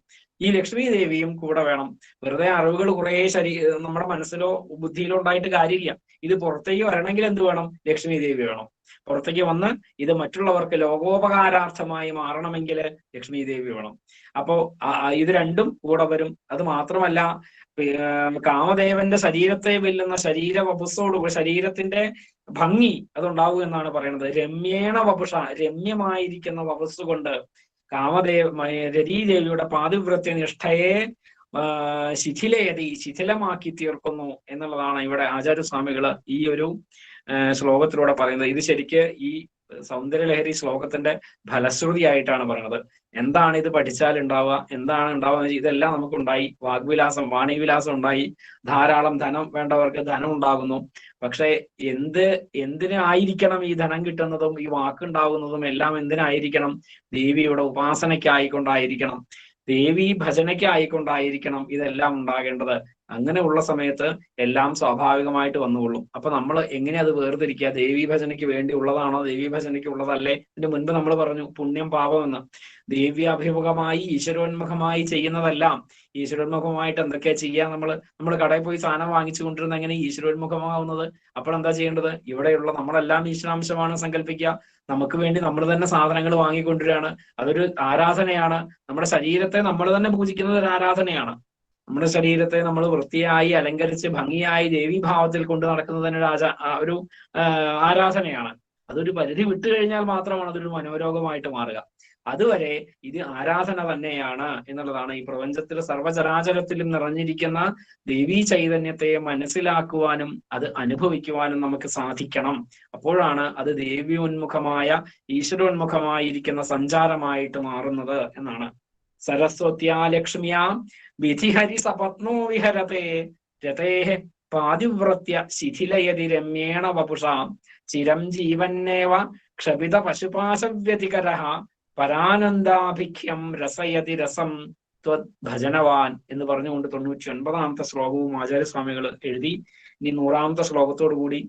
ഈ ലക്ഷ്മി ദേവിയും കൂടെ വേണം. വെറുതെ അറിവുകൾ കുറെ നമ്മുടെ മനസ്സിലോ ബുദ്ധിയിലോ ഉണ്ടായിട്ട് കാര്യമില്ല. ഇത് പുറത്തേക്ക് വരണമെങ്കിൽ എന്ത് വേണം? ലക്ഷ്മി ദേവി വേണം. പുറത്തേക്ക് വന്ന് ഇത് മറ്റുള്ളവർക്ക് ലോകോപകാരാർത്ഥമായി മാറണമെങ്കിൽ ലക്ഷ്മി ദേവി വേണം. അപ്പോ ഇത് രണ്ടും കൂടെ വരും. അത് മാത്രമല്ല, കാമദേവന്റെ ശരീരത്തെ വെല്ലുന്ന വപുസ്സോടുകൂടി ശരീരത്തിന്റെ ഭംഗി അതുണ്ടാവും എന്നാണ് പറയുന്നത്. രമ്യേണ വപുഷ, രമ്യമായിരിക്കുന്ന വപുസ് കൊണ്ട് രതീദേവിയുടെ പാതിവ്രത്യ നിഷ്ഠയെ ശിഥിലമാക്കി തീർക്കുന്നു എന്നുള്ളതാണ് ഇവിടെ ആചാര്യസ്വാമികള് ഈ ഒരു ശ്ലോകത്തിലൂടെ പറയുന്നത്. ഇത് ശരിക്ക് ഈ സൗന്ദര്യലഹരി ശ്ലോകത്തിന്റെ ഫലശ്രുതി ആയിട്ടാണ് പറയുന്നത്. എന്താണ് ഇത് പഠിച്ചാൽ ഉണ്ടാവുക? എന്താണ് ഉണ്ടാവുക? ഇതെല്ലാം നമുക്കുണ്ടായി. വാഗ്വിലാസം, വാണിവിലാസം ഉണ്ടായി. ധാരാളം ധനം വേണ്ടവർക്ക് ധനം ഉണ്ടാകുന്നു. പക്ഷെ എന്തിനായിരിക്കണം ഈ ധനം കിട്ടുന്നതും ഈ വാക്കുണ്ടാകുന്നതും എല്ലാം എന്തിനായിരിക്കണം? ദേവിയുടെ ഉപാസനയ്ക്കായിക്കൊണ്ടായിരിക്കണം, ദേവി ഭജനയ്ക്കായിക്കൊണ്ടായിരിക്കണം ഇതെല്ലാം ഉണ്ടാകേണ്ടത്. അങ്ങനെയുള്ള സമയത്ത് എല്ലാം സ്വാഭാവികമായിട്ട് വന്നുകൊള്ളും. അപ്പൊ നമ്മൾ എങ്ങനെ അത് വേർതിരിക്കുക? ദേവി ഭജനയ്ക്ക് വേണ്ടി ഉള്ളതാണോ, ദേവി ഭജനയ്ക്ക് ഉള്ളതല്ലേ? ഇതിന് മുൻപ് നമ്മൾ പറഞ്ഞു പുണ്യം പാപമെന്ന്. ദേവ്യാഭിമുഖമായി ഈശ്വരോന്മുഖമായി ചെയ്യുന്നതെല്ലാം, ഈശ്വരോന്മുഖമായിട്ട് എന്തൊക്കെയാ ചെയ്യാ? നമ്മൾ കടയിൽ പോയി സാധനം വാങ്ങിച്ചു കൊണ്ടിരുന്ന എങ്ങനെ ഈശ്വരോന്മുഖമാവുന്നത്? അപ്പോൾ എന്താ ചെയ്യേണ്ടത്? ഇവിടെയുള്ള നമ്മളെല്ലാം ഈശ്വരാംശമാണ് സങ്കല്പിക്കുക. നമുക്ക് വേണ്ടി നമ്മൾ തന്നെ സാധനങ്ങൾ വാങ്ങിക്കൊണ്ടിരിക്കുകയാണ്. അതൊരു ആരാധനയാണ്. നമ്മുടെ ശരീരത്തെ നമ്മൾ തന്നെ പൂജിക്കുന്നത് ഒരു ആരാധനയാണ്. നമ്മുടെ ശരീരത്തെ നമ്മൾ വൃത്തിയായി അലങ്കരിച്ച് ഭംഗിയായി ദേവീഭാവത്തിൽ കൊണ്ട് നടക്കുന്നതിന് ഒരു ആരാധനയാണ്. അതൊരു പരിധി വിട്ടു കഴിഞ്ഞാൽ മാത്രമാണ് അതൊരു മനോരോഗമായിട്ട് മാറുക. അതുവരെ ഇത് ആരാധന തന്നെയാണ് എന്നുള്ളതാണ്. ഈ പ്രപഞ്ചത്തിൽ സർവചരാചരത്തിലും നിറഞ്ഞിരിക്കുന്ന ദേവീ ചൈതന്യത്തെ മനസ്സിലാക്കുവാനും അത് അനുഭവിക്കുവാനും നമുക്ക് സാധിക്കണം. അപ്പോഴാണ് അത് ദേവ്യോന്മുഖമായ ഈശ്വരോന്മുഖമായിരിക്കുന്ന സഞ്ചാരമായിട്ട് മാറുന്നത് എന്നാണ്. സരസ്വത്യാ ലക്ഷ്മ്യാ വിധിഹരി സപത്നോ വിഹരത്തെ രതേഹ പാതിവ്രത്യ ശിഥിലയതി രമ്യേണ വപുഷാ ചിരം ജീവന്നേവ ക്ഷപിത പശുപാശവ്യതികരഃ പരാനന്ദാഭിഖ്യം രസയതി രസം ത്വത് ഭജനവാൻ എന്ന് പറഞ്ഞുകൊണ്ട് 99ാമത്തെ ശ്ലോകവും ആചാര്യസ്വാമികൾ എഴുതി. ഇനി 100ാമത്തെ ശ്ലോകത്തോടു കൂടി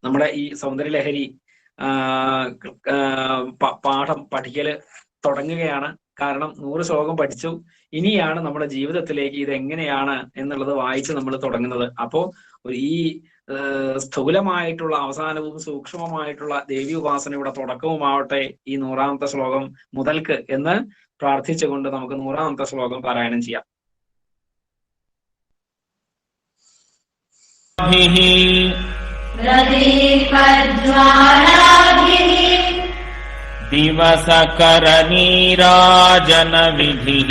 നമ്മുടെ ഈ സൗന്ദര്യലഹരി പാഠം പഠിക്കല് തുടങ്ങുകയാണ്. കാരണം 100 ശ്ലോകം പഠിച്ചു. ഇനിയാണ് നമ്മുടെ ജീവിതത്തിലേക്ക് ഇത് എങ്ങനെയാണ് എന്നുള്ളത് വായിച്ച് നമ്മൾ തുടങ്ങുന്നത്. അപ്പോ ഈ സ്ഥൂലമായിട്ടുള്ള അവസാനവും സൂക്ഷ്മമായിട്ടുള്ള ദേവി ഉപാസനയുടെ തുടക്കവുമാവട്ടെ ഈ 100ാമത്തെ ശ്ലോകം മുതൽക്ക് എന്ന് പ്രാർത്ഥിച്ചുകൊണ്ട് നമുക്ക് 100ാമത്തെ ശ്ലോകം പാരായണം ചെയ്യാം. ദിവസകര നീരാജന വിധിഃ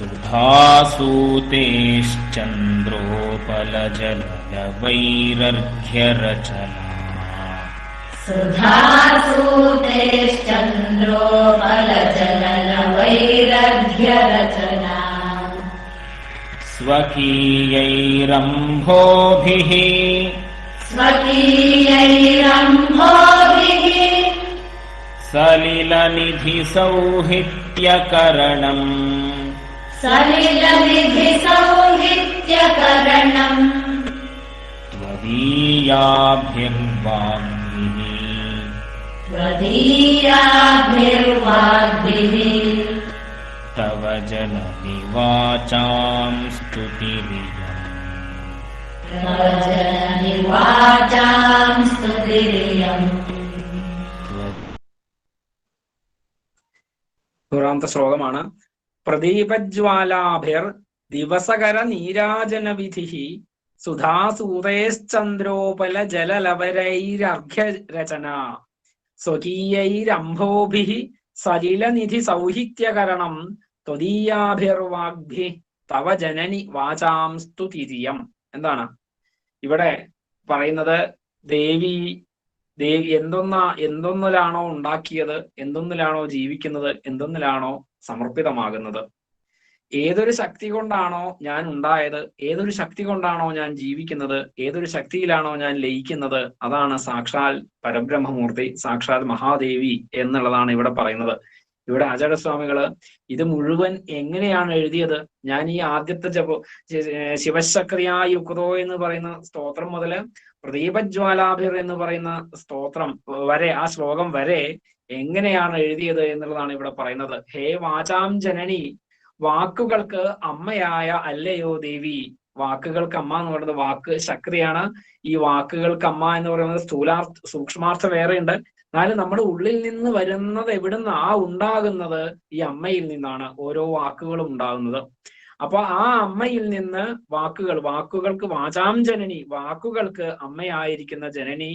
സുധാസൂതേശ്ചന്ദ്രോപലജലവൈരർഘ്യരചന സ്വകീയൈരംഭോഭിഃ സലിലനിധി സൗഹിത്യകരണം ത്വദീയാഭിർവാഗ്ഭിഃ തവ ജനനി വാചാം സ്തുതിരിയം. നൂറാമത്തെ ശ്ലോകമാണ്. പ്രദീപജ്വാലാഭിർ ദിവസകര നീരാജന വിധിഃ സുധാസൂതേശ്ചന്ദ്രോപല ജലലവരൈരർഘ്യരചന സ്വകീയൈരംഭോഭിഃ സലിലനിധി സൗഹിത്യകരണം ത്വദീയാഭിർവാഗ്ഭിഃ തവ ജനനി വാചാം സ്തുതിരിയം. എന്താണ് ഇവിടെ പറയുന്നത്? ദേവി എന്തൊന്നിലാണോ ഉണ്ടാക്കിയത്, എന്തൊന്നിലാണോ ജീവിക്കുന്നത്, എന്തൊന്നിലാണോ സമർപ്പിതമാകുന്നത്, ഏതൊരു ശക്തി കൊണ്ടാണോ ഞാൻ ഉണ്ടായത്, ഏതൊരു ശക്തി കൊണ്ടാണോ ഞാൻ ജീവിക്കുന്നത്, ഏതൊരു ശക്തിയിലാണോ ഞാൻ ലയിക്കുന്നത്, അതാണ് സാക്ഷാൽ പരബ്രഹ്മമൂർത്തി, സാക്ഷാൽ മഹാദേവി എന്നുള്ളതാണ് ഇവിടെ പറയുന്നത്. ഇവിടെ ആചാര്യസ്വാമികള് ഇത് മുഴുവൻ എങ്ങനെയാണ് എഴുതിയത്? ഞാൻ ഈ ആദ്യത്തെ ശിവശക്രിയായ യുക്തോ എന്ന് പറയുന്ന സ്തോത്രം മുതല് പ്രദീപജ്വാലാഭിർ എന്ന് പറയുന്ന സ്തോത്രം വരെ, ആ ശ്ലോകം വരെ എങ്ങനെയാണ് എഴുതിയത് എന്നുള്ളതാണ് ഇവിടെ പറയുന്നത്. ഹേ വാചാം ജനനി, വാക്കുകൾക്ക് അമ്മയായ അല്ലയോ ദേവി. വാക്കുകൾക്ക് അമ്മ എന്ന് പറയുന്നത് വാക്ക് ശക്തിയാണ്. ഈ വാക്കുകൾക്ക് അമ്മ എന്ന് പറയുന്നത് സൂക്ഷ്മാർത്ഥം വേറെയുണ്ട്. എന്നാലും നമ്മുടെ ഉള്ളിൽ നിന്ന് വരുന്നത് എവിടുന്ന് ഉണ്ടാകുന്നത്? ഈ അമ്മയിൽ നിന്നാണ് ഓരോ വാക്കുകളും ഉണ്ടാകുന്നത്. അപ്പൊ ആ അമ്മയിൽ നിന്ന് വാക്കുകൾക്ക് വാചാം ജനനി, വാക്കുകൾക്ക് അമ്മയായിരിക്കുന്ന ജനനി,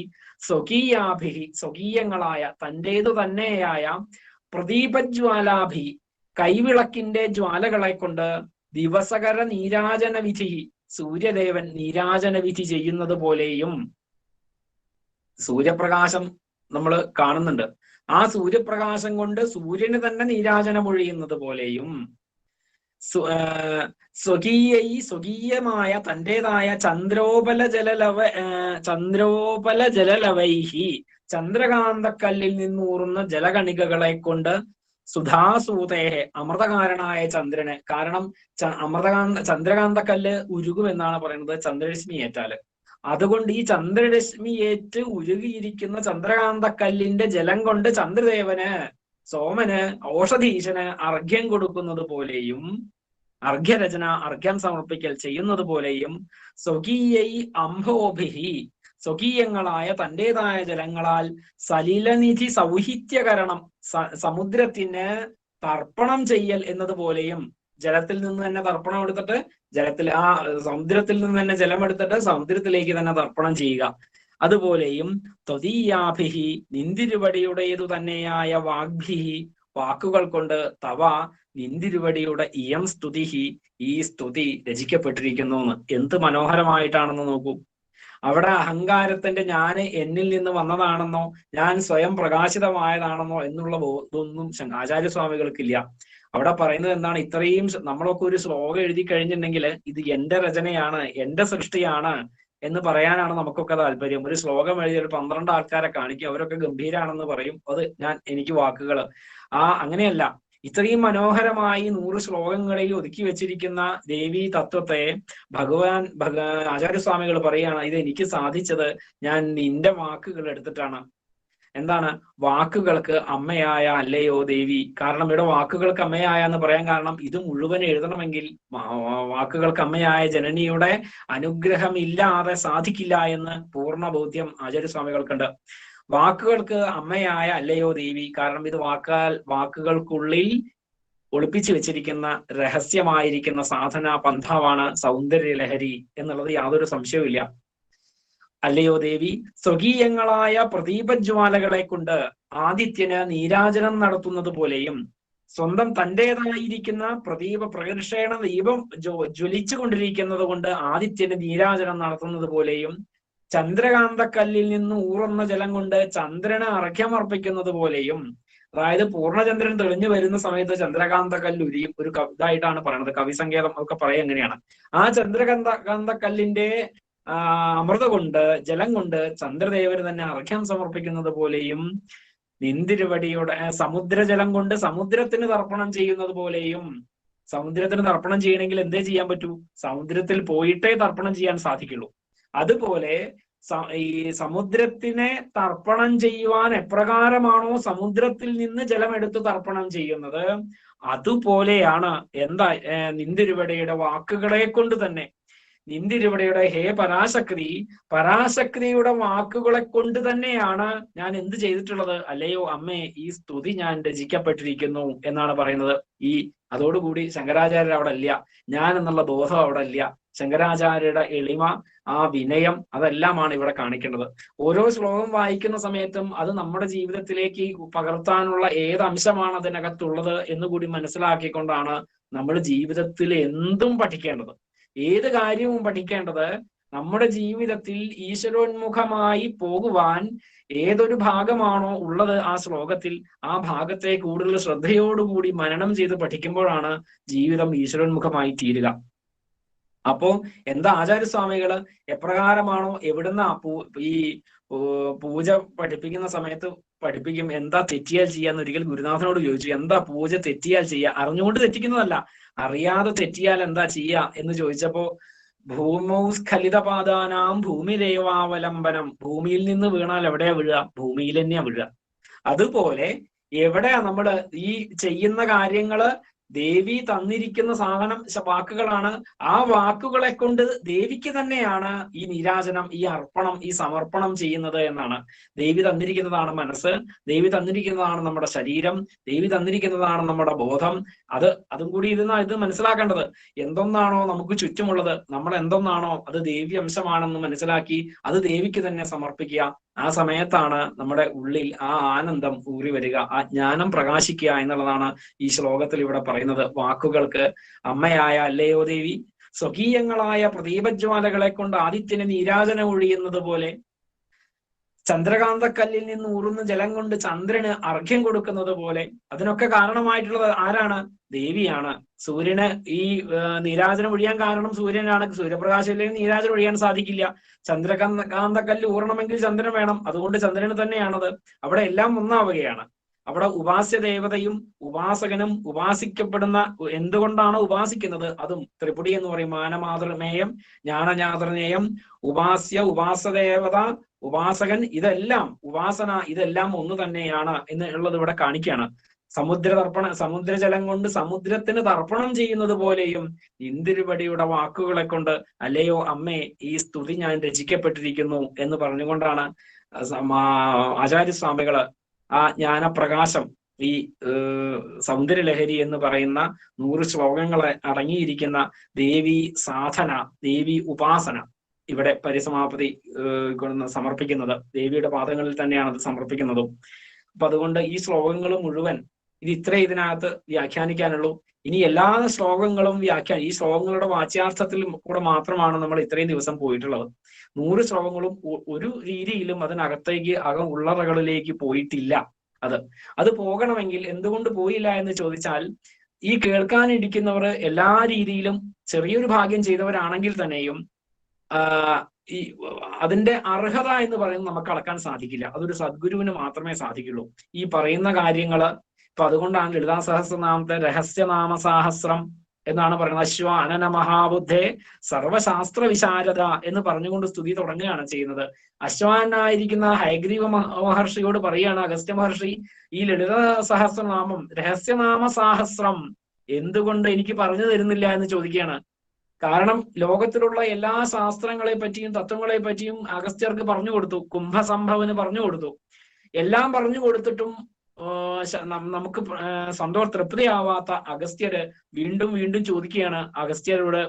സ്വകീയാഭിഹി, സ്വകീയങ്ങളായ തന്റേതു തന്നെയായ, പ്രദീപജ്വാലാഭി, കൈവിളക്കിന്റെ ജ്വാലകളെ കൊണ്ട്, ദിവസകര നീരാജന വിധി, സൂര്യദേവൻ നീരാജന വിധി ചെയ്യുന്നത് പോലെയും, സൂര്യപ്രകാശം നമ്മൾ കാണുന്നുണ്ട്, ആ സൂര്യപ്രകാശം കൊണ്ട് സൂര്യന് തന്നെ നീരാജനം ഒഴിയുന്നത് പോലെയും, സ്വകീയമായ തന്റേതായ ചന്ദ്രോപല ജലലവൈഹി, ചന്ദ്രകാന്തക്കല്ലിൽ നിന്നൂറുന്ന ജലകണികകളെ കൊണ്ട്, സുധാസൂതേഹെ, അമൃതകാരനായ ചന്ദ്രന്. കാരണം ചന്ദ്രകാന്തക്കല്ല് ഉരുകുമെന്നാണ് പറയുന്നത് ചന്ദ്രരശ്മി ഏറ്റാല്. അതുകൊണ്ട് ഈ ചന്ദ്രരശ്മി ഏറ്റ് ഉരുകിയിരിക്കുന്ന ചന്ദ്രകാന്തക്കല്ലിന്റെ ജലം കൊണ്ട് ചന്ദ്രദേവന്, സോമന്, ഔഷധീശന് അർഘ്യം കൊടുക്കുന്നത് പോലെയും, അർഘ്യരചന, അർഘ്യം സമർപ്പിക്കൽ ചെയ്യുന്നത് പോലെയും, സ്വകീയൈ അംഭോഭിഹി, സ്വകീയങ്ങളായ തന്റേതായ ജലങ്ങളാൽ, സലിലനിധി സൗഹിത്യകരണം, സമുദ്രത്തിന് തർപ്പണം ചെയ്യൽ എന്നതുപോലെയും, ജലത്തിൽ നിന്ന് തന്നെ തർപ്പണം എടുത്തിട്ട് സമുദ്രത്തിൽ നിന്ന് തന്നെ ജലം എടുത്തിട്ട് സമുദ്രത്തിലേക്ക് തന്നെ തർപ്പണം ചെയ്യുക. അതുപോലെയും ത്വദീയാഭിഹി, നിന്തിരുവടിയുടേതു തന്നെയായ വാഗ്ഭിഹി, വാക്കുകൾ കൊണ്ട്, തവ, നിന്തിരുവടിയുടെ ഇയം സ്തുതിഹി, ഈ സ്തുതി രചിക്കപ്പെട്ടിരിക്കുന്നു എന്ന്. എന്ത് മനോഹരമായിട്ടാണെന്ന് നോക്കൂ. അവിടെ അഹങ്കാരത്തിന്റെ ഞാന് എന്നിൽ നിന്ന് വന്നതാണെന്നോ, ഞാൻ സ്വയം പ്രകാശിതമായതാണെന്നോ എന്നുള്ള ഇതൊന്നും ആചാര്യസ്വാമികൾക്കില്ല. അവിടെ പറയുന്നത് എന്താണ്? ഇത്രയും നമ്മളൊക്കെ ഒരു ശ്ലോകം എഴുതി കഴിഞ്ഞിട്ടുണ്ടെങ്കിൽ ഇത് എന്റെ രചനയാണ്, എന്റെ സൃഷ്ടിയാണ് എന്ന് പറയാനാണ് നമുക്കൊക്കെ താല്പര്യം. ഒരു ശ്ലോകം എഴുതി ഒരു 12 ആൾക്കാരെ കാണിക്കും, അവരൊക്കെ ഗംഭീരാണെന്ന് പറയും, അത് എനിക്ക് വാക്കുകൾ അങ്ങനെയല്ല. ഇത്രയും മനോഹരമായി 100 ശ്ലോകങ്ങളിൽ ഒതുക്കി വെച്ചിരിക്കുന്ന ദേവീ തത്വത്തെ ആചാര്യസ്വാമികൾ പറയുകയാണ്, ഇത് എനിക്ക് സാധിച്ചത് ഞാൻ നിന്റെ വാക്കുകൾ എടുത്തിട്ടാണ്. എന്താണ്? വാക്കുകൾക്ക് അമ്മയായ അല്ലയോ ദേവി. കാരണം ഇവിടെ വാക്കുകൾക്ക് അമ്മയായ എന്ന് പറയാൻ കാരണം ഇത് മുഴുവൻ എഴുതണമെങ്കിൽ വാക്കുകൾക്ക് അമ്മയായ ജനനിയുടെ അനുഗ്രഹം ഇല്ലാതെ സാധിക്കില്ല എന്ന് പൂർണ്ണ ബോധ്യം ആചാര്യസ്വാമികൾക്കുണ്ട്. വാക്കുകൾക്ക് അമ്മയായ അല്ലയോ ദേവി, കാരണം ഇത് വാക്കുകൾക്കുള്ളിൽ ഒളിപ്പിച്ചു വെച്ചിരിക്കുന്ന രഹസ്യമായിരിക്കുന്ന സാധന പന്ഥാവാണ് സൗന്ദര്യലഹരി എന്നുള്ളത് യാതൊരു സംശയവുമില്ല. അല്ലയോ ദേവി, സ്വകീയങ്ങളായ പ്രദീപജ്വാലകളെ കൊണ്ട് ആദിത്യന് നീരാജനം നടത്തുന്നത് പോലെയും സ്വന്തം തൻ്റെതായിരിക്കുന്ന പ്രകർഷേണ ദീപം ജ്വലിച്ചു കൊണ്ടിരിക്കുന്നത് കൊണ്ട് ആദിത്യന് നീരാജനം നടത്തുന്നത് പോലെയും ചന്ദ്രകാന്തക്കല്ലിൽ നിന്ന് ഊറുന്ന ജലം കൊണ്ട് ചന്ദ്രന് അർഘ്യമർപ്പിക്കുന്നത് പോലെയും, അതായത് പൂർണ്ണചന്ദ്രൻ തെളിഞ്ഞു വരുന്ന സമയത്ത് ചന്ദ്രകാന്തക്കല്ല് ഉരിയും. ഒരു ഇതായിട്ടാണ് പറയുന്നത്, കവിസങ്കേതം ഒക്കെ പറയുക എങ്ങനെയാണ്. ആ ചന്ദ്രകാന്തക്കല്ലിന്റെ അമൃത കൊണ്ട് ജലം കൊണ്ട് ചന്ദ്രദേവന് തന്നെ അർഘ്യം സമർപ്പിക്കുന്നത് പോലെയും, നിന്തിരുവടിയുടെ സമുദ്രജലം കൊണ്ട് സമുദ്രത്തിന് തർപ്പണം ചെയ്യുന്നത് പോലെയും. സമുദ്രത്തിന് തർപ്പണം ചെയ്യണമെങ്കിൽ എന്തേ ചെയ്യാൻ പറ്റൂ? സമുദ്രത്തിൽ പോയിട്ടേ തർപ്പണം ചെയ്യാൻ സാധിക്കുള്ളൂ. അതുപോലെ ഈ സമുദ്രത്തിനെ തർപ്പണം ചെയ്യുവാൻ എപ്രകാരമാണോ സമുദ്രത്തിൽ നിന്ന് ജലമെടുത്ത് തർപ്പണം ചെയ്യുന്നത്, അതുപോലെയാണ് എന്താ നിന്തിരുവടിയുടെ വാക്കുകളെ കൊണ്ട് തന്നെ. നിന്തിരുവടിയുടെ ഹേ പരാശക്തിയുടെ വാക്കുകളെ കൊണ്ട് തന്നെയാണ് ഞാൻ എന്ത് ചെയ്തിട്ടുള്ളത്. അല്ലയോ അമ്മേ, ഈ സ്തുതി ഞാൻ രചിക്കപ്പെട്ടിരിക്കുന്നു എന്നാണ് പറയുന്നത്. അതോടുകൂടി ശങ്കരാചാര്യർ അവിടെ ഇല്ല, ഞാൻ എന്നുള്ള ബോധം അവിടെ ഇല്ല. ശങ്കരാചാര്യരുടെ എളിമ, ആ വിനയം, അതെല്ലാമാണ് ഇവിടെ കാണിക്കേണ്ടത്. ഓരോ ശ്ലോകം വായിക്കുന്ന സമയത്തും അത് നമ്മുടെ ജീവിതത്തിലേക്ക് പകർത്താനുള്ള ഏത് അംശമാണ് അതിനകത്തുള്ളത് എന്നുകൂടി മനസ്സിലാക്കിക്കൊണ്ടാണ് നമ്മൾ ജീവിതത്തിൽ എന്തും പഠിക്കേണ്ടത്, ഏത് കാര്യവും പഠിക്കേണ്ടത്. നമ്മുടെ ജീവിതത്തിൽ ഈശ്വരോന്മുഖമായി പോകുവാൻ ഏതൊരു ഭാഗമാണോ ഉള്ളത് ആ ശ്ലോകത്തിൽ, ആ ഭാഗത്തെ കൂടുതൽ ശ്രദ്ധയോടുകൂടി മനനം ചെയ്ത് പഠിക്കുമ്പോഴാണ് ജീവിതം ഈശ്വരോന്മുഖമായി തീരുക. അപ്പോ എന്താ ആചാര്യസ്വാമികള് എപ്രകാരമാണോ എവിടുന്ന ഈ പൂജ പഠിപ്പിക്കുന്ന സമയത്ത് പഠിപ്പിക്കും, എന്താ തെറ്റിയാൽ ചെയ്യാന്ന് ഒരിക്കൽ ഗുരുനാഥനോട് ചോദിച്ചു. എന്താ പൂജ തെറ്റിയാൽ ചെയ്യുക? അറിഞ്ഞുകൊണ്ട് തെറ്റിക്കുന്നതല്ല, അറിയാതെ തെറ്റിയാൽ എന്താ ചെയ്യുക എന്ന് ചോദിച്ചപ്പോ, ഭൂമൗ സ്ഖലിതപാദാനാം ഭൂമിരേവാവലംബനം. ഭൂമിയിൽ നിന്ന് വീണാൽ എവിടെയാ വീഴുക? ഭൂമിയിൽ തന്നെയാ വീഴുക. അതുപോലെ എവിടെയാ നമ്മള് ഈ ചെയ്യുന്ന കാര്യങ്ങള് ദേവി തന്നിരിക്കുന്ന വാക്കുകളാണ്. ആ വാക്കുകളെ കൊണ്ട് ദേവിക്ക് തന്നെയാണ് ഈ നീരാജനം, ഈ അർപ്പണം, ഈ സമർപ്പണം ചെയ്യുന്നത് എന്നാണ്. ദേവി തന്നിരിക്കുന്നതാണ് മനസ്സ്, ദേവി തന്നിരിക്കുന്നതാണ് നമ്മുടെ ശരീരം, ദേവി തന്നിരിക്കുന്നതാണ് നമ്മുടെ ബോധം. അതും കൂടി ഇത് മനസ്സിലാക്കേണ്ടത്. എന്തൊന്നാണോ നമുക്ക് ചുറ്റുമുള്ളത്, നമ്മൾ എന്തൊന്നാണോ അത് ദേവി അംശമാണെന്ന് മനസ്സിലാക്കി അത് ദേവിക്ക് തന്നെ സമർപ്പിക്കുക. ആ സമയത്താണ് നമ്മുടെ ഉള്ളിൽ ആ ആനന്ദം ഊറി വരിക, ആ ജ്ഞാനം പ്രകാശിക്കുക എന്നുള്ളതാണ് ഈ ശ്ലോകത്തിൽ ഇവിടെ പറയുന്നത്. വാക്കുകൾക്ക് അമ്മയായ അല്ലയോ ദേവി, സ്വകീയങ്ങളായ പ്രദീപജ്വാലകളെ കൊണ്ട് ആദിത്യന് നീരാജനം ഒഴിയുന്നത് പോലെ ചന്ദ്രകാന്തക്കല്ലിൽ നിന്ന് ഊറുന്ന ജലം കൊണ്ട് ചന്ദ്രന് അർഘ്യം കൊടുക്കുന്നത് പോലെ, അതിനൊക്കെ കാരണമായിട്ടുള്ളത് ആരാണ്? ദേവിയാണ്. സൂര്യന് ഈ നീരാജനം ഒഴിയാൻ കാരണം സൂര്യനാണ്. സൂര്യപ്രകാശമില്ലെങ്കിൽ നീരാജനം ഒഴിയാൻ സാധിക്കില്ല. ചന്ദ്രകാന്തക്കല്ല് ഊറണമെങ്കിൽ ചന്ദ്രൻ വേണം, അതുകൊണ്ട് ചന്ദ്രന് തന്നെയാണത്. അവിടെ എല്ലാം ഒന്നാവുകയാണ്. അവിടെ ഉപാസ്യ ദേവതയും ഉപാസകനും ഉപാസിക്കപ്പെടുന്ന എന്തുകൊണ്ടാണ് ഉപാസിക്കുന്നത് അതും ത്രിപുടി എന്ന് പറയും. മാനമാതൃമേയം, ജ്ഞാനജ്ഞാതൃനേയം, ഉപാസ്യ, ഉപാസദേവത, ഉപാസകൻ, ഇതെല്ലാം ഉപാസന, ഇതെല്ലാം ഒന്ന് തന്നെയാണ് എന്നുള്ളത് ഇവിടെ കാണിക്കുകയാണ്. സമുദ്രജലം കൊണ്ട് സമുദ്രത്തിന് തർപ്പണം ചെയ്യുന്നത് പോലെയും ഇന്ദിരുപടിയുടെ വാക്കുകളെ കൊണ്ട് അല്ലയോ അമ്മേ ഈ സ്തുതി ഞാൻ രചിക്കപ്പെട്ടിരിക്കുന്നു എന്ന് പറഞ്ഞുകൊണ്ടാണ് ആചാര്യസ്വാമികള് ആ ജ്ഞാനപ്രകാശം, ഈ സൗന്ദര്യലഹരി എന്ന് പറയുന്ന 100 ശ്ലോകങ്ങളെ അടങ്ങിയിരിക്കുന്ന ദേവി സാധന, ദേവി ഉപാസന ഇവിടെ പരിസമാപ്തി സമർപ്പിക്കുന്നത്. ദേവിയുടെ പാദങ്ങളിൽ തന്നെയാണ് അത് സമർപ്പിക്കുന്നതും. അപ്പൊ അതുകൊണ്ട് ഈ ശ്ലോകങ്ങൾ മുഴുവൻ ഇതിനകത്ത് വ്യാഖ്യാനിക്കാനുള്ളൂ. ഇനി എല്ലാ ശ്ലോകങ്ങളും ഈ ശ്ലോകങ്ങളുടെ വാച്യാർത്ഥത്തിൽ കൂടെ മാത്രമാണ് നമ്മൾ ഇത്രയും ദിവസം പോയിട്ടുള്ളത്. 100 ശ്ലോകങ്ങളും ഒരു രീതിയിലും അതിനകത്തേക്ക് ഉള്ളറകളിലേക്ക് പോയിട്ടില്ല. അത് പോകണമെങ്കിൽ എന്തുകൊണ്ട് പോയില്ല എന്ന് ചോദിച്ചാൽ, ഈ കേൾക്കാനിരിക്കുന്നവർ എല്ലാ രീതിയിലും ചെറിയൊരു ഭാഗ്യം ചെയ്തവരാണെങ്കിൽ തന്നെയും ഈ അതിന്റെ അർഹത എന്ന് പറയുന്നത് നമുക്ക് അളക്കാൻ സാധിക്കില്ല. അതൊരു സദ്ഗുരുവിന് മാത്രമേ സാധിക്കുള്ളൂ. ഈ പറയുന്ന കാര്യങ്ങള് അപ്പൊ അതുകൊണ്ടാണ് ലളിതാ സഹസ്രനാമത്തെ രഹസ്യനാമ സാഹസ്രം എന്നാണ് പറയുന്നത്. അശ്വാനന മഹാബുദ്ധേ സർവശാസ്ത്ര വിശാരദ എന്ന് പറഞ്ഞുകൊണ്ട് സ്തുതി തുടങ്ങുകയാണ് ചെയ്യുന്നത്. അശ്വാനായിരിക്കുന്ന ഹയഗ്രീവ മഹർഷിയോട് പറയുകയാണ് അഗസ്ത്യ മഹർഷി, ഈ ലളിത സഹസ്രനാമം രഹസ്യനാമ സാഹസ്രം എന്തുകൊണ്ട് എനിക്ക് പറഞ്ഞു തരുന്നില്ല എന്ന് ചോദിക്കുകയാണ്. കാരണം ലോകത്തിലുള്ള എല്ലാ ശാസ്ത്രങ്ങളെ പറ്റിയും തത്വങ്ങളെ പറ്റിയും അഗസ്ത്യർക്ക് പറഞ്ഞു കൊടുത്തു, കുംഭസംഭവന് പറഞ്ഞു കൊടുത്തു. എല്ലാം പറഞ്ഞു കൊടുത്തിട്ടും നമുക്ക് തൃപ്തിയാവാത്ത അഗസ്ത്യര് വീണ്ടും വീണ്ടും ചോദിക്കുകയാണ്. അഗസ്ത്യരോട്